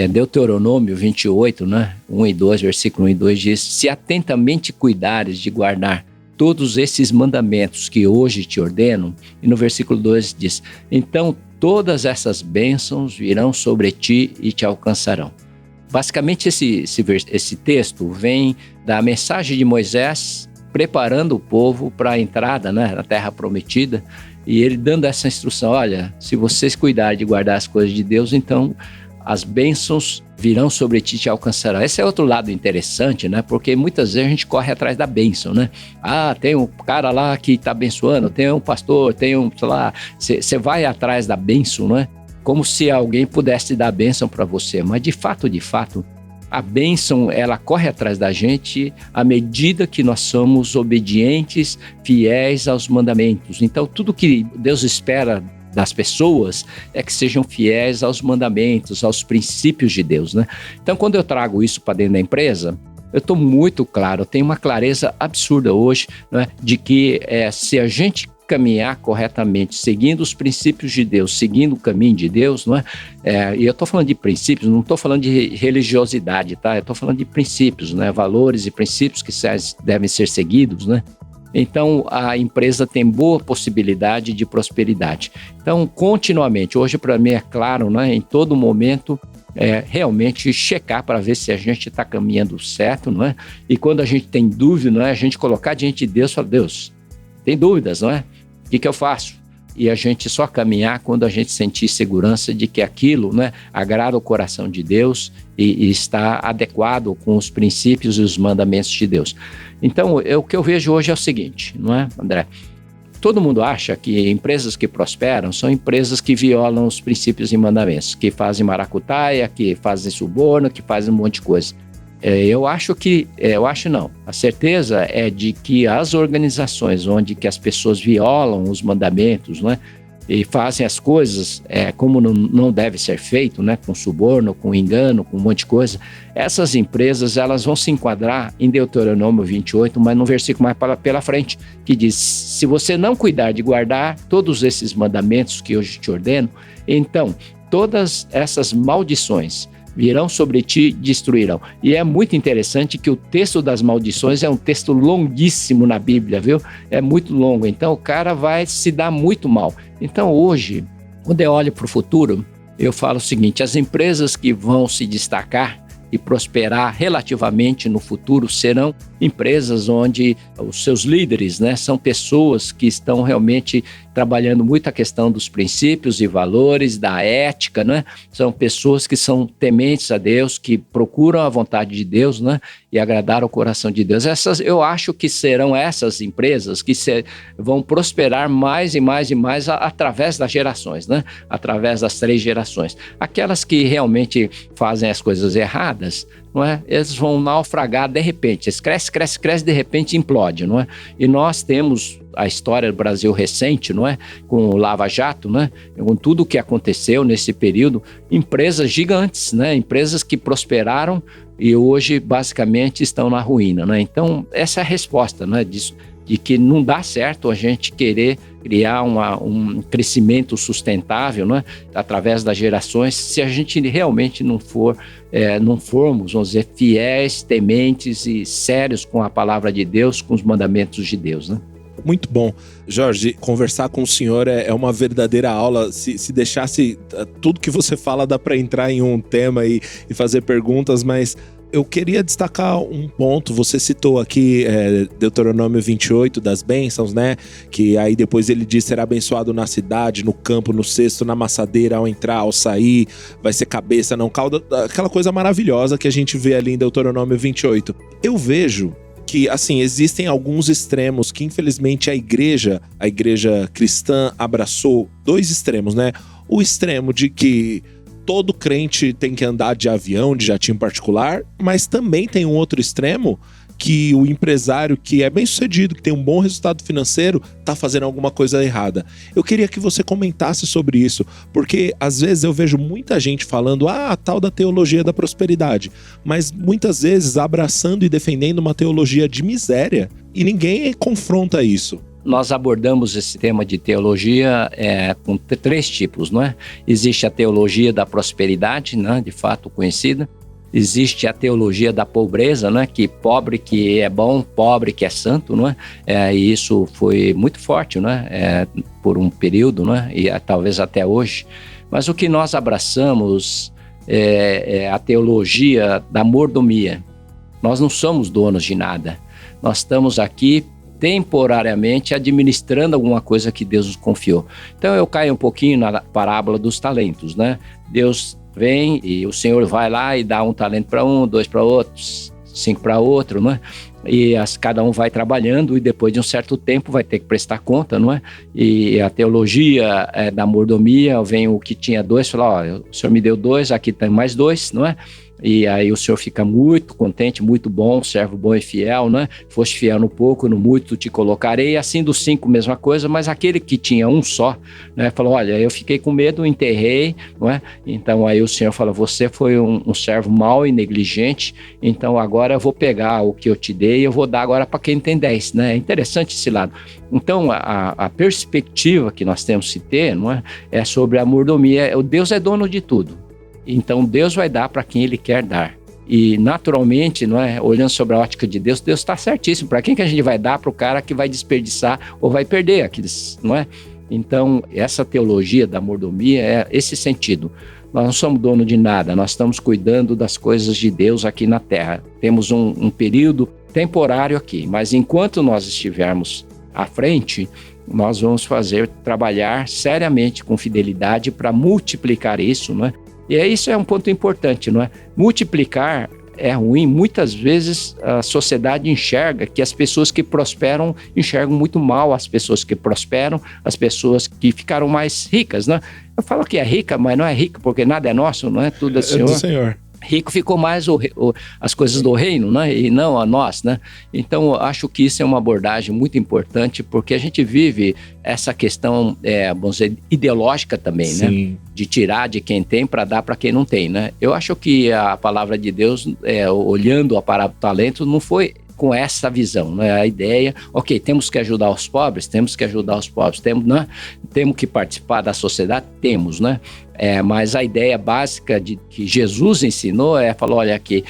Deuteronômio 28, né? 1 e 2, versículo 1 e 2 diz: se atentamente cuidares de guardar todos esses mandamentos que hoje te ordeno, e no versículo 2 diz, então todas essas bênçãos virão sobre ti e te alcançarão. Basicamente esse texto vem da mensagem de Moisés preparando o povo para a entrada, né, na terra prometida, e ele dando essa instrução, olha, se vocês cuidarem de guardar as coisas de Deus, então as bênçãos virão sobre ti e te alcançarão. Esse é outro lado interessante, né? Porque muitas vezes a gente corre atrás da bênção, né? Ah, tem um cara lá que está abençoando, tem um pastor, tem um, sei lá, você vai atrás da bênção, né? Como se alguém pudesse dar bênção para você. Mas de fato, a bênção, ela corre atrás da gente à medida que nós somos obedientes, fiéis aos mandamentos. Então, tudo que Deus espera das pessoas é que sejam fiéis aos mandamentos, aos princípios de Deus, né? Então, quando eu trago isso para dentro da empresa, eu estou muito claro, eu tenho uma clareza absurda hoje, né, de que se a gente caminhar corretamente, seguindo os princípios de Deus, seguindo o caminho de Deus, não é? E eu estou falando de princípios, não estou falando de religiosidade, tá? Eu estou falando de princípios, né? Valores e princípios que devem ser seguidos, né? Então, a empresa tem boa possibilidade de prosperidade. Então, continuamente, hoje para mim é claro, né, em todo momento, realmente checar para ver se a gente está caminhando certo, não é? E quando a gente tem dúvida, não é? A gente colocar diante de Deus e falar, Deus, tem dúvidas, não é? O que eu faço? e a gente só caminhar quando a gente sentir segurança de que aquilo, né, agrada o coração de Deus e está adequado com os princípios e os mandamentos de Deus. Então, o que eu vejo hoje é o seguinte, não é, André? Todo mundo acha que empresas que prosperam são empresas que violam os princípios e mandamentos, que fazem maracutaia, que fazem suborno, que fazem um monte de coisa. Eu acho não. A certeza é de que as organizações onde que as pessoas violam os mandamentos, né, e fazem as coisas como não deve ser feito, né, com suborno, com engano, com um monte de coisa, essas empresas elas vão se enquadrar em Deuteronômio 28, mas no versículo mais pela frente, que diz: se você não cuidar de guardar todos esses mandamentos que hoje te ordeno, então todas essas maldições virão sobre ti e destruirão. E é muito interessante que o texto das maldições é um texto longuíssimo na Bíblia, viu? É muito longo, então o cara vai se dar muito mal. Então hoje, quando eu olho para o futuro, eu falo o seguinte: as empresas que vão se destacar e prosperar relativamente no futuro serão empresas onde os seus líderes, né, são pessoas que estão realmente trabalhando muito a questão dos princípios e valores, da ética, né? São pessoas que são tementes a Deus, que procuram a vontade de Deus, né, e agradar o coração de Deus. Eu acho que serão essas empresas que vão prosperar mais e mais e mais através das gerações, né? Através das 3 gerações. Aquelas que realmente fazem as coisas erradas, não é? Eles vão naufragar de repente. Eles cresce, de repente implode, não é? E nós temos a história do Brasil recente, não é? Com o Lava Jato, né? Com tudo o que aconteceu nesse período, empresas gigantes, né? Empresas que prosperaram e hoje basicamente estão na ruína, né? Então essa é a resposta, né, disso, de que não dá certo a gente querer criar um crescimento sustentável, né, através das gerações, se a gente realmente não formos, vamos dizer, fiéis, tementes e sérios com a palavra de Deus, com os mandamentos de Deus, né? Muito bom. Jorge, conversar com o senhor é uma verdadeira aula. Se deixasse tudo que você fala, dá para entrar em um tema e fazer perguntas, mas eu queria destacar um ponto. Você citou aqui Deuteronômio 28 das bênçãos, né? Que aí depois ele diz: será abençoado na cidade, no campo, no cesto, na maçadeira, ao entrar, ao sair, vai ser cabeça, não cauda. Aquela coisa maravilhosa que a gente vê ali em Deuteronômio 28. Eu vejo que, assim, existem alguns extremos que, infelizmente, a igreja cristã abraçou 2 extremos, né? O extremo de que todo crente tem que andar de avião, de jatinho particular, mas também tem um outro extremo que o empresário que é bem sucedido, que tem um bom resultado financeiro, tá fazendo alguma coisa errada. Eu queria que você comentasse sobre isso, porque às vezes eu vejo muita gente falando a tal da teologia da prosperidade, mas muitas vezes abraçando e defendendo uma teologia de miséria, e ninguém confronta isso. Nós abordamos esse tema de teologia com 3 tipos, não é? Existe a teologia da prosperidade, né, de fato conhecida. Existe a teologia da pobreza, né? Que pobre que é bom, pobre que é santo, não é? E isso foi muito forte, né? Por um período, né? E talvez até hoje. Mas o que nós abraçamos é a teologia da mordomia. Nós não somos donos de nada. Nós estamos aqui temporariamente administrando alguma coisa que Deus nos confiou. Então eu caio um pouquinho na parábola dos talentos, né? Deus vem e o Senhor vai lá e dá um talento para um, 2 para outro, 5 para outro, não é? E cada um vai trabalhando e depois de um certo tempo vai ter que prestar conta, não é? E a teologia da mordomia, vem o que tinha 2, fala: o Senhor me deu 2, aqui tem mais 2, não é? E aí o Senhor fica muito contente, muito bom, servo bom e fiel, né? Foste fiel no pouco, no muito te colocarei. Assim dos 5, mesma coisa, mas aquele que tinha um só, né? Falou: olha, eu fiquei com medo, enterrei, não é? Então aí o Senhor falou: você foi um servo mau e negligente, então agora eu vou pegar o que eu te dei e eu vou dar agora para quem tem 10, né? É interessante esse lado. Então a perspectiva que nós temos que ter, não é? É sobre a mordomia. O Deus é dono de tudo. Então Deus vai dar para quem Ele quer dar. E naturalmente, não é? Olhando sobre a ótica de Deus, Deus está certíssimo. Para quem que a gente vai dar? Para o cara que vai desperdiçar ou vai perder aqueles, não é? Então essa teologia da mordomia é esse sentido. Nós não somos dono de nada, nós estamos cuidando das coisas de Deus aqui na terra. Temos um período temporário aqui, mas enquanto nós estivermos à frente, nós vamos trabalhar seriamente com fidelidade para multiplicar isso, não é? E isso é um ponto importante, não é? Multiplicar é ruim. Muitas vezes a sociedade enxerga que as pessoas que prosperam enxergam muito mal as pessoas que prosperam, as pessoas que ficaram mais ricas, né? Eu falo que é rica, mas não é rica porque nada é nosso, não é? Tudo é Senhor. É do Senhor. Rico ficou mais as coisas do reino, né? E não a nós, né? Então, eu acho que isso é uma abordagem muito importante, porque a gente vive essa questão, vamos dizer, ideológica também, sim, né? De tirar de quem tem para dar para quem não tem, né? Eu acho que a palavra de Deus, olhando a parábola do talento, não foi com essa visão, né? A ideia, ok, temos que ajudar os pobres, temos né? Temos que participar da sociedade, temos, né? Mas a ideia básica que Jesus ensinou falou, olha aqui,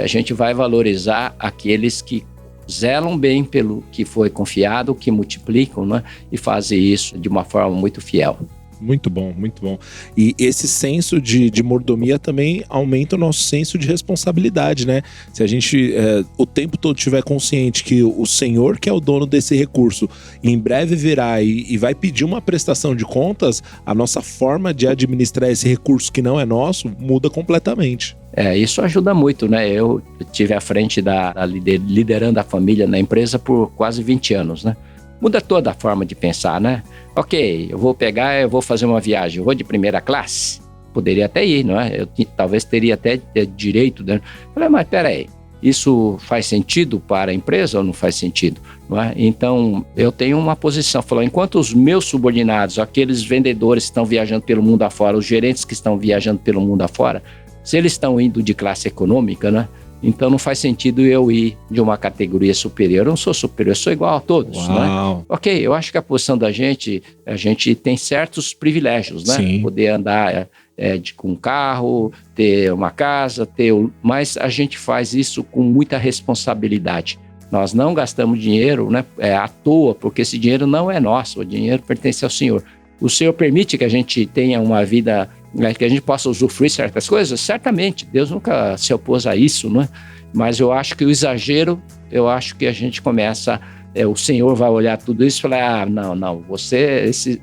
a gente vai valorizar aqueles que zelam bem pelo que foi confiado, que multiplicam, né? E fazem isso de uma forma muito fiel. Muito bom, muito bom. E esse senso de mordomia também aumenta o nosso senso de responsabilidade, né? Se a gente o tempo todo estiver consciente que o Senhor que é o dono desse recurso em breve virá e vai pedir uma prestação de contas, a nossa forma de administrar esse recurso que não é nosso muda completamente. Isso ajuda muito, né? Eu tive à frente liderando a família na empresa por quase 20 anos, né? Muda toda a forma de pensar, né? Ok, eu vou fazer uma viagem, eu vou de primeira classe? Poderia até ir, não é? Eu talvez teria até direito, né? Falei, mas peraí, isso faz sentido para a empresa ou não faz sentido? Não é? Então, eu tenho uma posição, falou, enquanto os meus subordinados, aqueles vendedores que estão viajando pelo mundo afora, os gerentes que estão viajando pelo mundo afora, se eles estão indo de classe econômica, né? Então não faz sentido eu ir de uma categoria superior. Eu não sou superior, eu sou igual a todos, né? Ok, eu acho que a posição da gente, a gente tem certos privilégios, né? Sim. Poder andar com um carro, ter uma casa, mas a gente faz isso com muita responsabilidade. Nós não gastamos dinheiro, né, à toa, porque esse dinheiro não é nosso, o dinheiro pertence ao Senhor. O Senhor permite que a gente tenha uma vida, que a gente possa usufruir certas coisas? Certamente, Deus nunca se opôs a isso, né? Mas eu acho que o exagero, eu acho que a gente começa, o Senhor vai olhar tudo isso e falar, não,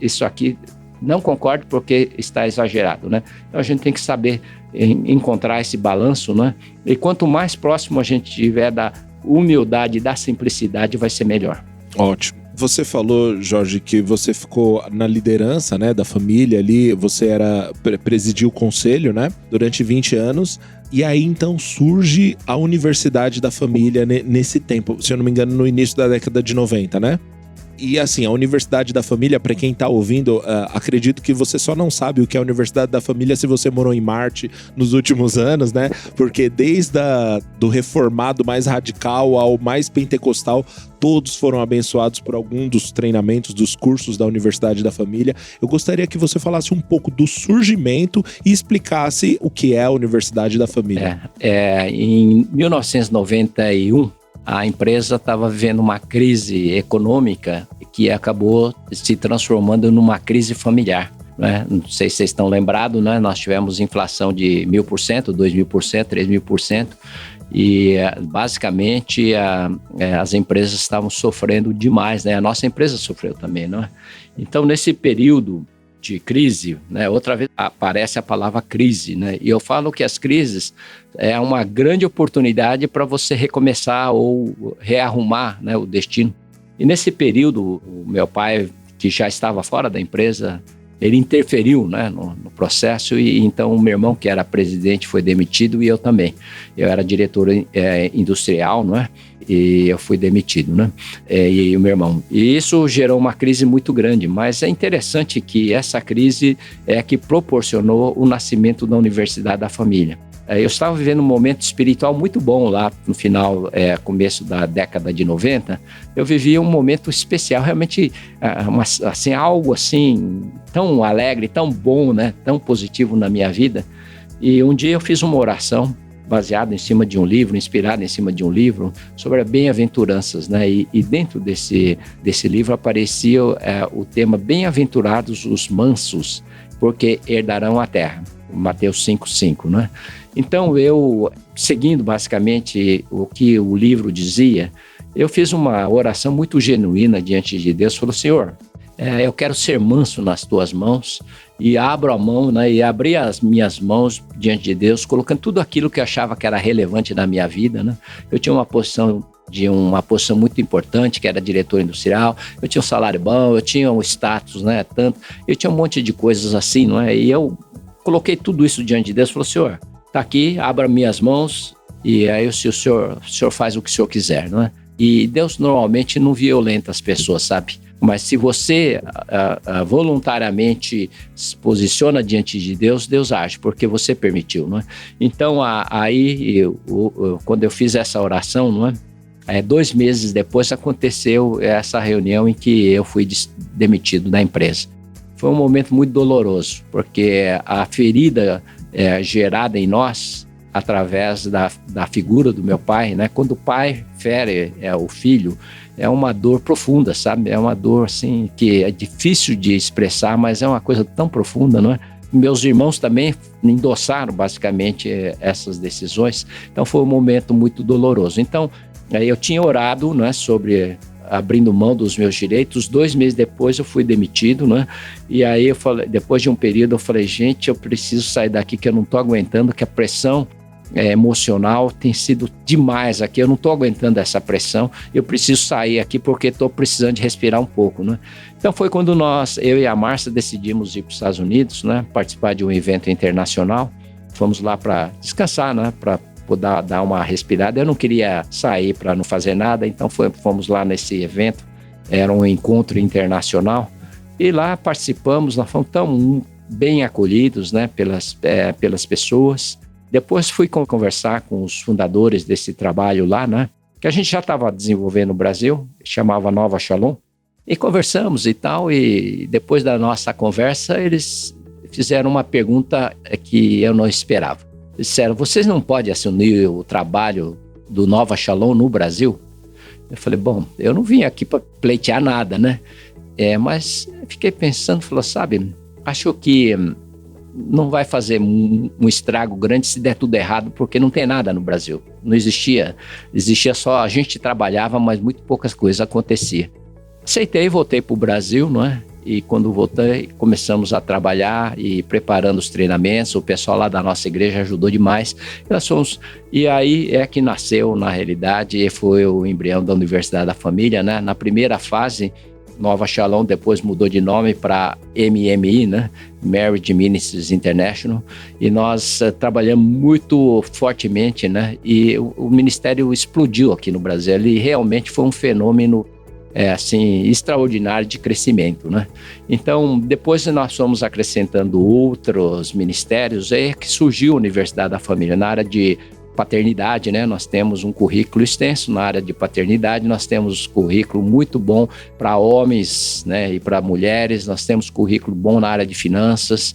isso aqui não concordo porque está exagerado, né? Então a gente tem que saber encontrar esse balanço, né? E quanto mais próximo a gente tiver da humildade, da simplicidade, vai ser melhor. Ótimo. Você falou, Jorge, que você ficou na liderança, né, da família ali, você presidiu o conselho, né, durante 20 anos, e aí então surge a Universidade da Família nesse tempo, se eu não me engano, no início da década de 90, né? E assim, a Universidade da Família, para quem tá ouvindo, acredito que você só não sabe o que é a Universidade da Família se você morou em Marte nos últimos anos, né? Porque desde do reformado mais radical ao mais pentecostal, todos foram abençoados por algum dos treinamentos, dos cursos da Universidade da Família. Eu gostaria que você falasse um pouco do surgimento e explicasse o que é a Universidade da Família. Em 1991, a empresa estava vivendo uma crise econômica que acabou se transformando numa crise familiar, né? Não sei se vocês estão lembrados, né? Nós tivemos inflação de 1.000%, 2.000%, 3.000%, e basicamente as empresas estavam sofrendo demais, né? A nossa empresa sofreu também, não é? Então, nesse período de crise, né, outra vez aparece a palavra crise, né? E eu falo que as crises é uma grande oportunidade para você recomeçar ou rearrumar, né, o destino. E nesse período, o meu pai, que já estava fora da empresa, ele interferiu, né, no processo, e então o meu irmão, que era presidente, foi demitido, e eu também. Eu era diretor industrial, não é? E eu fui demitido, né? E o meu irmão. E isso gerou uma crise muito grande, mas é interessante que essa crise é que proporcionou o nascimento da Universidade da Família. Eu estava vivendo um momento espiritual muito bom lá no final, começo da década de 90. Eu vivia um momento especial, realmente assim, algo assim tão alegre, tão bom, né? Tão positivo na minha vida. E um dia eu fiz uma oração baseada em cima de um livro, inspirada em cima de um livro sobre bem-aventuranças, né? E dentro desse livro aparecia o tema bem-aventurados os mansos, porque herdarão a terra. Mateus 5:5, né? Então eu, seguindo basicamente o que o livro dizia, eu fiz uma oração muito genuína diante de Deus. Falei, Senhor, eu quero ser manso nas tuas mãos, e abro a mão, né, e abri as minhas mãos diante de Deus, colocando tudo aquilo que eu achava que era relevante na minha vida, né? Eu tinha uma posição muito importante, que era diretor industrial, eu tinha um salário bom, eu tinha um status, né, tanto, eu tinha um monte de coisas assim, não é? E eu coloquei tudo isso diante de Deus, falei, Senhor, tá aqui, abra minhas mãos, e aí o senhor faz o que o senhor quiser, não é? E Deus normalmente não violenta as pessoas, sabe? Mas se você voluntariamente se posiciona diante de Deus, Deus age, porque você permitiu, não é? Então, quando eu fiz essa oração, não é? 2 meses depois aconteceu essa reunião em que eu fui demitido da empresa. Foi um momento muito doloroso, porque a ferida gerada em nós, através da figura do meu pai, né? Quando o pai fere o filho, é uma dor profunda, sabe? É uma dor, assim, que é difícil de expressar, mas é uma coisa tão profunda, não é? Meus irmãos também endossaram, basicamente, essas decisões. Então, foi um momento muito doloroso. Então, eu tinha orado, não é, sobre abrindo mão dos meus direitos. 2 meses depois, eu fui demitido, né? E aí, eu falei, depois de um período, eu falei, gente, eu preciso sair daqui, que eu não estou aguentando, que a pressão emocional tem sido demais aqui, eu não estou aguentando essa pressão, eu preciso sair aqui porque estou precisando de respirar um pouco, né? Então foi quando eu e a Márcia decidimos ir para os Estados Unidos, né? Participar de um evento internacional. Fomos lá para descansar, né? Para poder dar uma respirada. Eu não queria sair para não fazer nada, então fomos lá nesse evento, era um encontro internacional, e lá participamos, nós fomos tão bem acolhidos, né? Pelas pessoas. Depois fui conversar com os fundadores desse trabalho lá, né? Que a gente já estava desenvolvendo no Brasil, chamava Nova Shalom. E conversamos e tal, e depois da nossa conversa, eles fizeram uma pergunta que eu não esperava. Eles disseram, vocês não podem assumir o trabalho do Nova Shalom no Brasil? Eu falei, bom, eu não vim aqui para pleitear nada, né? Mas fiquei pensando, falou, sabe, acho que não vai fazer um estrago grande se der tudo errado, porque não tem nada no Brasil. Não existia só, a gente trabalhava, mas muito poucas coisas aconteciam. Aceitei, voltei para o Brasil, não é? E quando voltei, começamos a trabalhar e preparando os treinamentos. O pessoal lá da nossa igreja ajudou demais. E aí é que nasceu, na realidade, e foi o embrião da Universidade da Família, né? Na primeira fase, Nova Shalom depois mudou de nome para MMI, né? Marriage Ministries International, e nós trabalhamos muito fortemente, né? E o ministério explodiu aqui no Brasil. Ele realmente foi um fenômeno assim, extraordinário de crescimento, né? Então, depois nós fomos acrescentando outros ministérios, que surgiu a Universidade da Família na área de paternidade, né? Nós temos um currículo extenso na área de paternidade, nós temos currículo muito bom para homens, né, e para mulheres, nós temos currículo bom na área de finanças,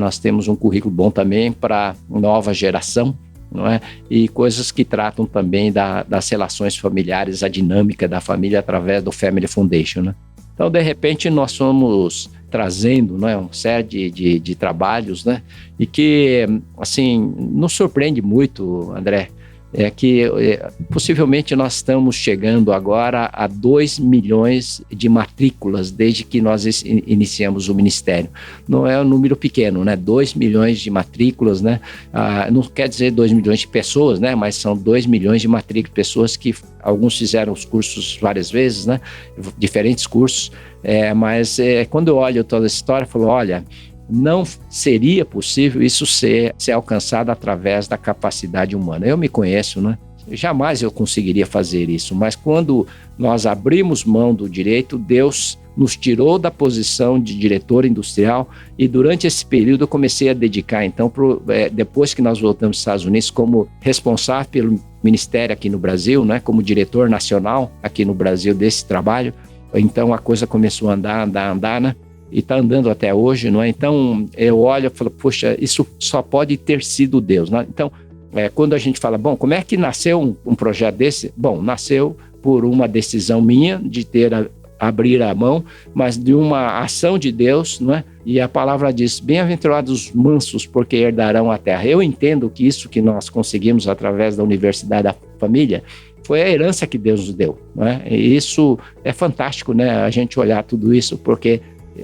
nós temos um currículo bom também para nova geração, não é? E coisas que tratam também das relações familiares, a dinâmica da família através do Family Foundation, né? Então, de repente, nós fomos trazendo, né, uma série de trabalhos, né, e que, assim, nos surpreende muito, André, que possivelmente nós estamos chegando agora a 2 milhões de matrículas desde que nós iniciamos o ministério. Não é um número pequeno, né? 2 milhões de matrículas, né? Não quer dizer 2 milhões de pessoas, né? Mas são 2 milhões de matrículas, pessoas que alguns fizeram os cursos várias vezes, né? Diferentes cursos. Mas quando eu olho toda essa história, eu falo, olha, não seria possível isso ser alcançado através da capacidade humana. Eu me conheço, né? Jamais eu conseguiria fazer isso, mas quando nós abrimos mão do direito, Deus nos tirou da posição de diretor industrial, e durante esse período eu comecei a dedicar, então, depois que nós voltamos aos Estados Unidos, como responsável pelo ministério aqui no Brasil, né? Como diretor nacional aqui no Brasil desse trabalho, então a coisa começou a andar, né? E está andando até hoje, não é? Então, eu olho e falo, poxa, isso só pode ter sido Deus, não é? Então, quando a gente fala, bom, como é que nasceu um projeto desse? Bom, nasceu por uma decisão minha de abrir a mão, mas de uma ação de Deus, não é? E a palavra diz, bem-aventurados os mansos, porque herdarão a terra. Eu entendo que isso que nós conseguimos através da Universidade da Família Foi a herança que Deus nos deu, né? E isso é fantástico, né? A gente olhar tudo isso, porque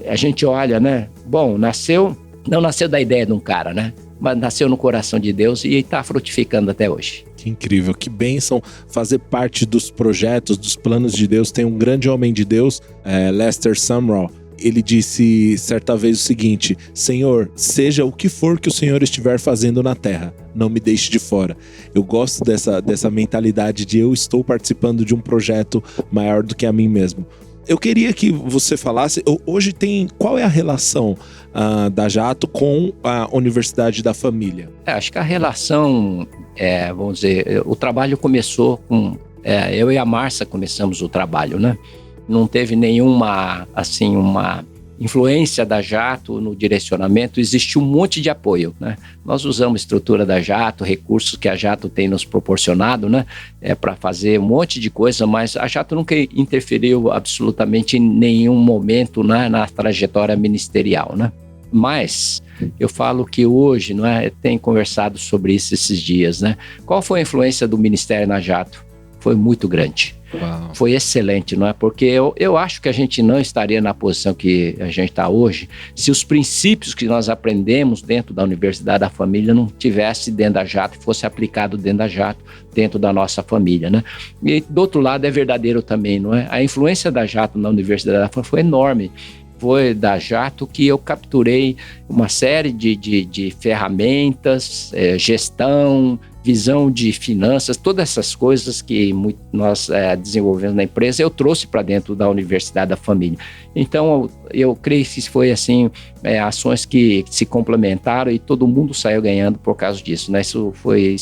a gente olha, né? Bom, não nasceu da ideia de um cara, né? Mas nasceu no coração de Deus e está frutificando até hoje. Que incrível, que bênção fazer parte dos projetos, dos planos de Deus. Tem um grande homem de Deus, Lester Sumrall. Ele disse certa vez o seguinte: Senhor, seja o que for que o Senhor estiver fazendo na terra, não me deixe de fora. Eu gosto dessa mentalidade de eu estou participando de um projeto maior do que a mim mesmo. Eu queria que você falasse, hoje qual é a relação da Jato com a Universidade da Família? Acho que a relação, vamos dizer, o trabalho começou com... eu e a Márcia começamos o trabalho, né? Não teve nenhuma, assim, uma influência da Jato no direcionamento, existe um monte de apoio, né? Nós usamos a estrutura da Jato, recursos que a Jato tem nos proporcionado, né? Para fazer um monte de coisa, mas a Jato nunca interferiu absolutamente em nenhum momento, né, na trajetória ministerial, né? Mas eu falo que hoje, não é, tenho conversado sobre isso esses dias, né? Qual foi a influência do ministério na Jato? Foi muito grande. Uau. Foi excelente, não é? Porque eu acho que a gente não estaria na posição que a gente está hoje se os princípios que nós aprendemos dentro da Universidade da Família não tivesse dentro da Jato e fosse aplicado dentro da Jato, dentro da nossa família, né? E do outro lado é verdadeiro também, não é? A influência da Jato na Universidade da Família foi enorme. Foi da Jato que eu capturei uma série de ferramentas, gestão, visão de finanças, todas essas coisas que nós desenvolvemos na empresa, eu trouxe para dentro da Universidade da Família. Então, eu creio que foi assim, ações que se complementaram e todo mundo saiu ganhando por causa disso, né? Isso foi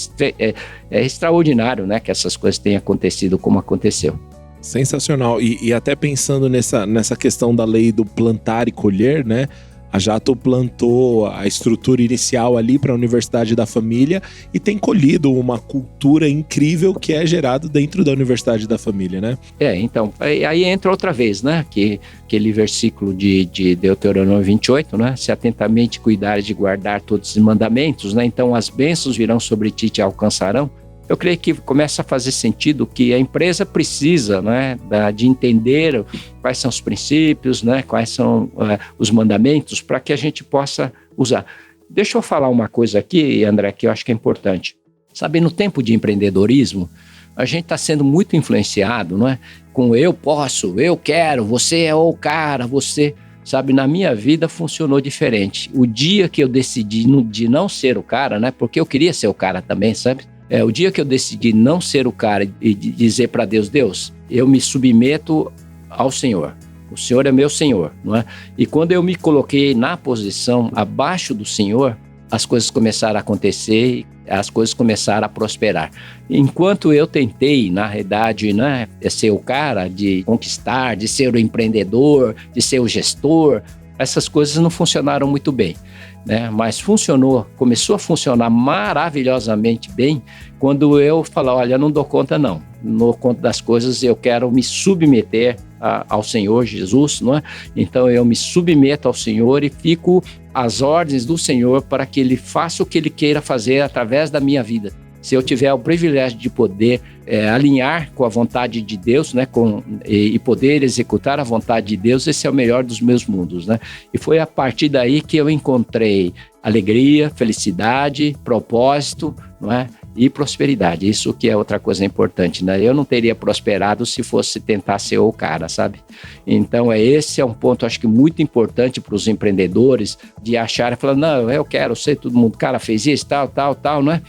extraordinário, né? Que essas coisas tenham acontecido como aconteceu. Sensacional. E até pensando nessa questão da lei do plantar e colher, né? A Jato plantou a estrutura inicial ali para a Universidade da Família e tem colhido uma cultura incrível que é gerado dentro da Universidade da Família, né? Então, aí entra outra vez, né? Aquele versículo de Deuteronômio 28, né? Se atentamente cuidares de guardar todos os mandamentos, né? Então as bênçãos virão sobre ti e te alcançarão. Eu creio que começa a fazer sentido que a empresa precisa, né, de entender quais são os princípios, né, quais são os mandamentos para que a gente possa usar. Deixa eu falar uma coisa aqui, André, que eu acho que é importante. Sabe, no tempo de empreendedorismo, a gente está sendo muito influenciado, não é? Com eu posso, eu quero, você é o cara, você... Sabe, na minha vida funcionou diferente. O dia que eu decidi de não ser o cara, né, porque eu queria ser o cara também, sabe? O dia que eu decidi não ser o cara e dizer para Deus, Deus, eu me submeto ao Senhor. O Senhor é meu Senhor, não é? E quando eu me coloquei na posição abaixo do Senhor, as coisas começaram a acontecer, as coisas começaram a prosperar. Enquanto eu tentei, na realidade, né, ser o cara de conquistar, de ser o empreendedor, de ser o gestor, essas coisas não funcionaram muito bem, né? Mas começou a funcionar maravilhosamente bem quando eu falei, olha, não dou conta não dou conta das coisas, eu quero me submeter ao Senhor Jesus, não é? Então eu me submeto ao Senhor e fico às ordens do Senhor para que Ele faça o que Ele queira fazer através da minha vida. Se eu tiver o privilégio de poder alinhar com a vontade de Deus, né, e poder executar a vontade de Deus, esse é o melhor dos meus mundos, né? E foi a partir daí que eu encontrei alegria, felicidade, propósito, não é? E prosperidade. Isso que é outra coisa importante, né? Eu não teria prosperado se fosse tentar ser o cara, sabe? Então esse é um ponto, acho que muito importante para os empreendedores, de achar e falar, não, eu quero ser todo mundo, cara fez isso, tal, não é?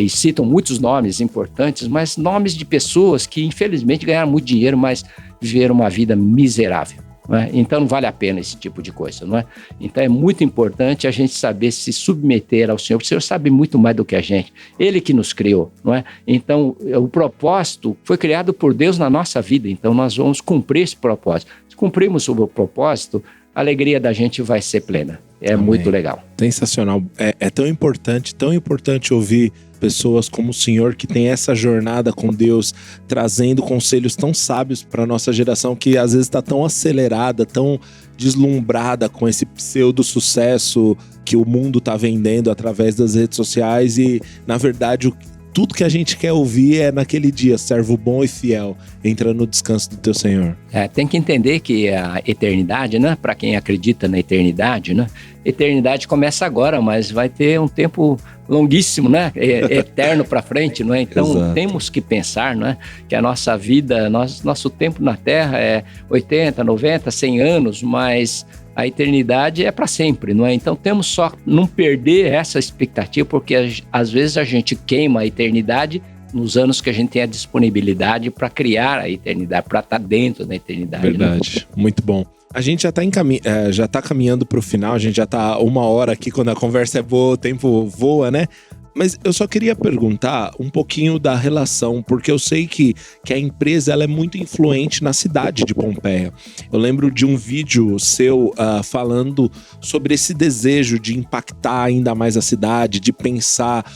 E citam muitos nomes importantes, mas nomes de pessoas que infelizmente ganharam muito dinheiro, mas viveram uma vida miserável, não é? Então não vale a pena esse tipo de coisa, não é? Então é muito importante a gente saber se submeter ao Senhor, porque o Senhor sabe muito mais do que a gente, Ele que nos criou, não é? Então o propósito foi criado por Deus na nossa vida, então nós vamos cumprir esse propósito. Se cumprirmos o propósito, a alegria da gente vai ser plena. É Amém. Muito legal. Sensacional. É tão importante ouvir pessoas como o senhor que tem essa jornada com Deus, trazendo conselhos tão sábios para a nossa geração que às vezes está tão acelerada, tão deslumbrada com esse pseudo-sucesso que o mundo está vendendo através das redes sociais e, na verdade, tudo que a gente quer ouvir é naquele dia, servo bom e fiel, entra no descanso do teu Senhor. Tem que entender que a eternidade, né? Para quem acredita na eternidade, né? Eternidade começa agora, mas vai ter um tempo longuíssimo, né? Eterno para frente, não é? Então Exato. Temos que pensar, não é? Que a nossa vida, nosso tempo na Terra é 80, 90, 100 anos, mas a eternidade é para sempre, não é? Então temos só não perder essa expectativa, porque às vezes a gente queima a eternidade nos anos que a gente tem a disponibilidade para criar a eternidade, para estar dentro da eternidade. Verdade, né? Muito bom. A gente já tá caminhando para o final, a gente já tá 1 hora aqui, quando a conversa é boa, o tempo voa, né? Mas eu só queria perguntar um pouquinho da relação, porque eu sei que a empresa ela é muito influente na cidade de Pompeia. Eu lembro de um vídeo seu falando sobre esse desejo de impactar ainda mais a cidade, de pensar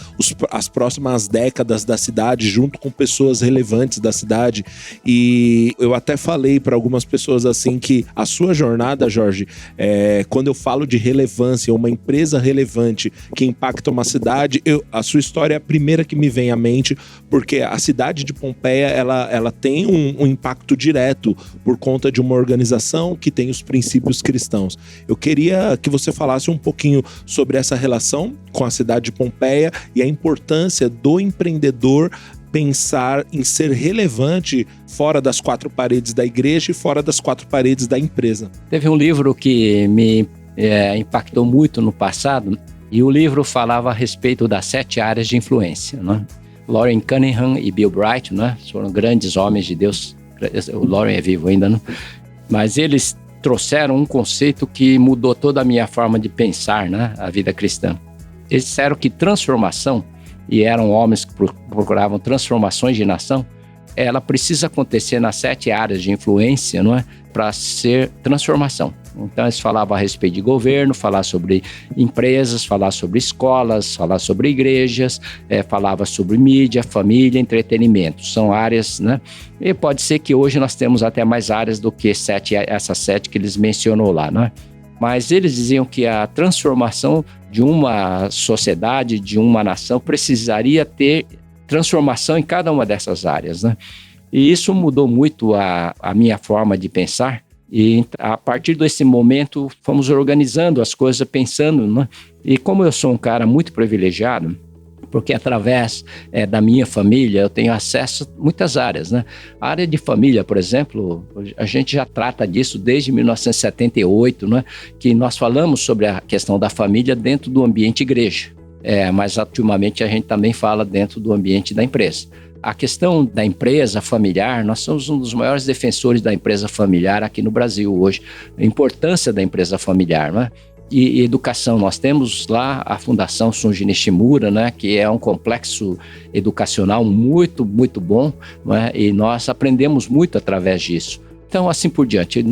as próximas décadas da cidade junto com pessoas relevantes da cidade. E eu até falei para algumas pessoas assim que a sua jornada, Jorge, quando eu falo de relevância, uma empresa relevante que impacta uma cidade, a sua história é a primeira que me vem à mente, porque a cidade de Pompeia, ela tem um impacto direto por conta de uma organização que tem os princípios cristãos. Eu queria que você falasse um pouquinho sobre essa relação com a cidade de Pompeia e a importância do empreendedor pensar em ser relevante fora das 4 paredes da igreja e fora das 4 paredes da empresa. Teve um livro que me impactou muito no passado, e o livro falava a respeito das 7 áreas de influência, né? Loren Cunningham e Bill Bright, né? Foram grandes homens de Deus. O Loren é vivo ainda, né? Mas eles trouxeram um conceito que mudou toda a minha forma de pensar, né? A vida cristã. Eles disseram que transformação, e eram homens que procuravam transformações de nação, ela precisa acontecer nas 7 áreas de influência, não é? Para ser transformação. Então eles falavam a respeito de governo, falar sobre empresas, falar sobre escolas, falar sobre igrejas, falava sobre mídia, família, entretenimento. São áreas, né? E pode ser que hoje nós temos até mais áreas do que essas 7 que eles mencionou lá, né? Mas eles diziam que a transformação de uma sociedade, de uma nação, precisaria ter transformação em cada uma dessas áreas, né? E isso mudou muito a minha forma de pensar. E a partir desse momento fomos organizando as coisas, pensando, né? E como eu sou um cara muito privilegiado, porque através da minha família eu tenho acesso a muitas áreas, né? A área de família, por exemplo, a gente já trata disso desde 1978, né? Que nós falamos sobre a questão da família dentro do ambiente igreja. Mas ultimamente a gente também fala dentro do ambiente da empresa. A questão da empresa familiar, nós somos um dos maiores defensores da empresa familiar aqui no Brasil hoje. A importância da empresa familiar, né? E educação, nós temos lá a Fundação Shunji Nishimura, né, que é um complexo educacional muito, muito bom, né, e nós aprendemos muito através disso. Então, assim por diante,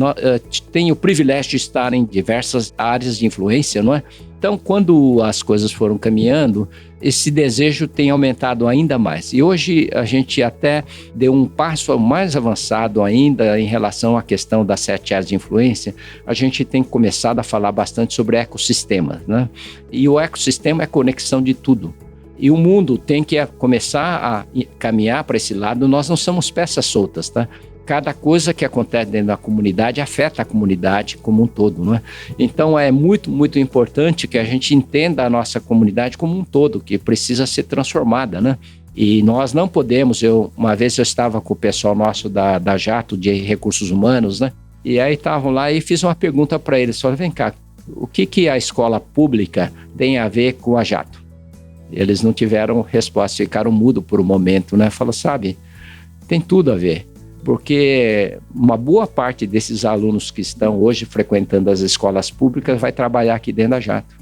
tenho o privilégio de estar em diversas áreas de influência, não é? Então, quando as coisas foram caminhando, esse desejo tem aumentado ainda mais. E hoje a gente até deu um passo mais avançado ainda em relação à questão das 7 áreas de influência. A gente tem começado a falar bastante sobre ecossistema, né? E o ecossistema é a conexão de tudo. E o mundo tem que começar a caminhar para esse lado. Nós não somos peças soltas, tá? Cada coisa que acontece dentro da comunidade afeta a comunidade como um todo, não é? Então é muito, muito importante que a gente entenda a nossa comunidade como um todo, que precisa ser transformada, né? E nós não podemos, uma vez eu estava com o pessoal nosso da Jato, de Recursos Humanos, né? E aí estavam lá e fiz uma pergunta para eles, falei, vem cá, o que a escola pública tem a ver com a Jato? Eles não tiveram resposta, ficaram mudos por um momento, né? Falaram, sabe, tem tudo a ver. Porque uma boa parte desses alunos que estão hoje frequentando as escolas públicas vai trabalhar aqui dentro da Jato.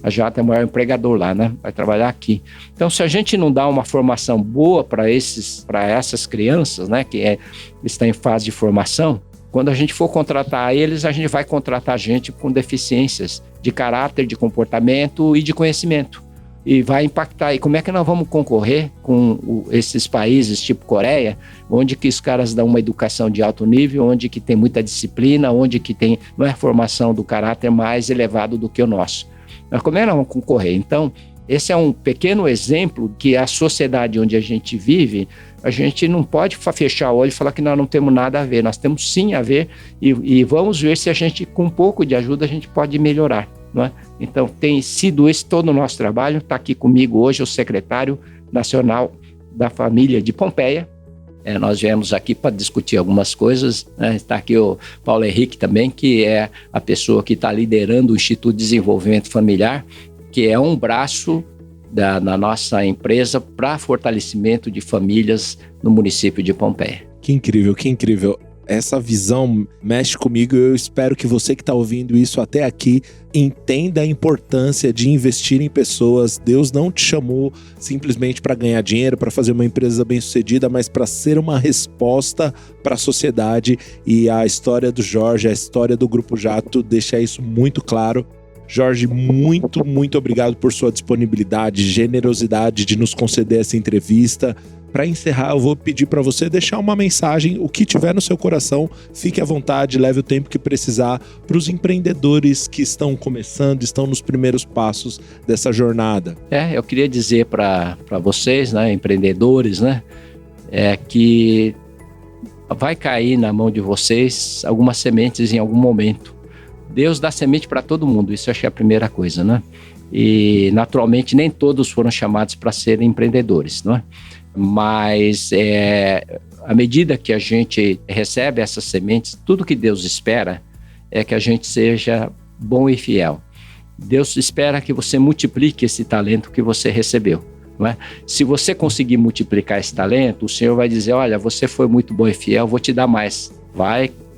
A Jato é o maior empregador lá, né? Vai trabalhar aqui. Então, se a gente não dá uma formação boa para essas crianças, né, que estão em fase de formação, quando a gente for contratar eles, a gente vai contratar gente com deficiências de caráter, de comportamento e de conhecimento. E vai impactar. E como é que nós vamos concorrer com esses países tipo Coreia, onde que os caras dão uma educação de alto nível, onde que tem muita disciplina, onde que tem não é formação do caráter mais elevado do que o nosso. Mas como é que nós vamos concorrer? Então, Esse é um pequeno exemplo que a sociedade onde a gente vive, a gente não pode fechar o olho e falar que nós não temos nada a ver. Nós temos sim a ver e vamos ver se a gente, com um pouco de ajuda, a gente pode melhorar, não é? Então, tem sido esse todo o nosso trabalho. Está aqui comigo hoje o secretário nacional da família de Pompeia. Nós viemos aqui para discutir algumas coisas, né? Está aqui o Paulo Henrique também, que é a pessoa que está liderando o Instituto de Desenvolvimento Familiar, que é um braço da nossa empresa para fortalecimento de famílias no município de Pompeia. Que incrível, que incrível. Essa visão mexe comigo e eu espero que você que está ouvindo isso até aqui entenda a importância de investir em pessoas. Deus não te chamou simplesmente para ganhar dinheiro, para fazer uma empresa bem-sucedida, mas para ser uma resposta para a sociedade. E a história do Jorge, a história do Grupo Jato deixa isso muito claro. Jorge, muito obrigado por sua disponibilidade, generosidade de nos conceder essa entrevista. Para encerrar, eu vou pedir para você deixar uma mensagem, o que tiver no seu coração, fique à vontade, leve o tempo que precisar, para os empreendedores que estão começando, estão nos primeiros passos dessa jornada. Eu queria dizer para vocês, né, empreendedores, né, que vai cair na mão de vocês algumas sementes em algum momento. Deus dá semente para todo mundo, isso eu acho que é a primeira coisa, né? E, naturalmente, nem todos foram chamados para serem empreendedores, não é? Mas, à medida que a gente recebe essas sementes, tudo que Deus espera é que a gente seja bom e fiel. Deus espera que você multiplique esse talento que você recebeu, não é? Se você conseguir multiplicar esse talento, o Senhor vai dizer, olha, você foi muito bom e fiel, vou te dar mais.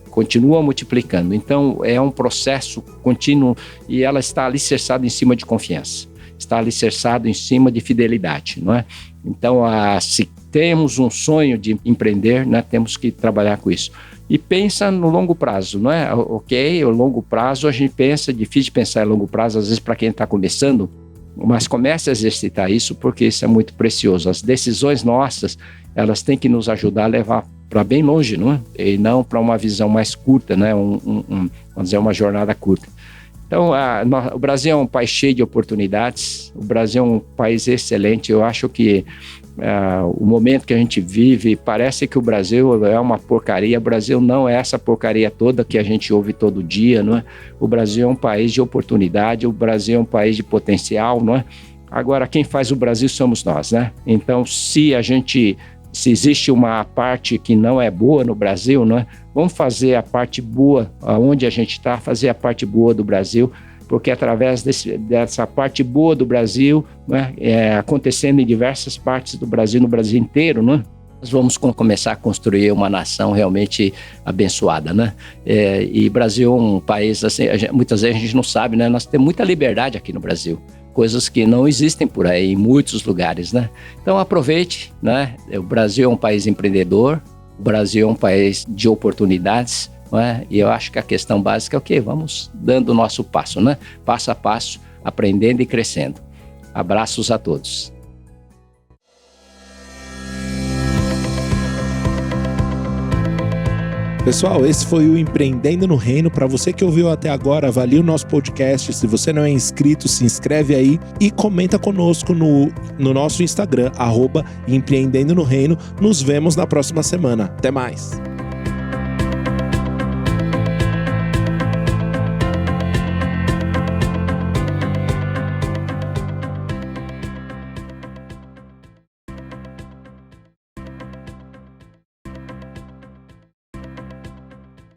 Continua multiplicando. Então, é um processo contínuo e ela está alicerçada em cima de confiança. Está alicerçado em cima de fidelidade, não é? Então, se temos um sonho de empreender, né, temos que trabalhar com isso. E pensa no longo prazo, não é? Ok, o longo prazo a gente pensa, difícil de pensar em longo prazo, às vezes para quem está começando, mas comece a exercitar isso porque isso é muito precioso. As decisões nossas, elas têm que nos ajudar a levar para bem longe, não é? E não para uma visão mais curta, né? Vamos dizer, uma jornada curta. Então, o Brasil é um país cheio de oportunidades, o Brasil é um país excelente. Eu acho que o momento que a gente vive, parece que o Brasil é uma porcaria. O Brasil não é essa porcaria toda que a gente ouve todo dia, não é? O Brasil é um país de oportunidade, o Brasil é um país de potencial, não é? Agora, quem faz o Brasil somos nós, né? Então, se existe uma parte que não é boa no Brasil, né? Vamos fazer a parte boa, onde a gente está, fazer a parte boa do Brasil, porque através dessa parte boa do Brasil, né, acontecendo em diversas partes do Brasil, no Brasil inteiro, né? Nós vamos começar a construir uma nação realmente abençoada, né? E Brasil é um país, assim, muitas vezes a gente não sabe, né? Nós temos muita liberdade aqui no Brasil. Coisas que não existem por aí em muitos lugares, né? Então aproveite, né? O Brasil é um país empreendedor, o Brasil é um país de oportunidades, não é? E eu acho que a questão básica é o quê? Vamos dando o nosso passo, né? Passo a passo, aprendendo e crescendo. Abraços a todos. Pessoal, esse foi o Empreendendo no Reino. Para você que ouviu até agora, avalie o nosso podcast. Se você não é inscrito, se inscreve aí e comenta conosco no nosso Instagram, @Empreendendo no Reino. Nos vemos na próxima semana. Até mais!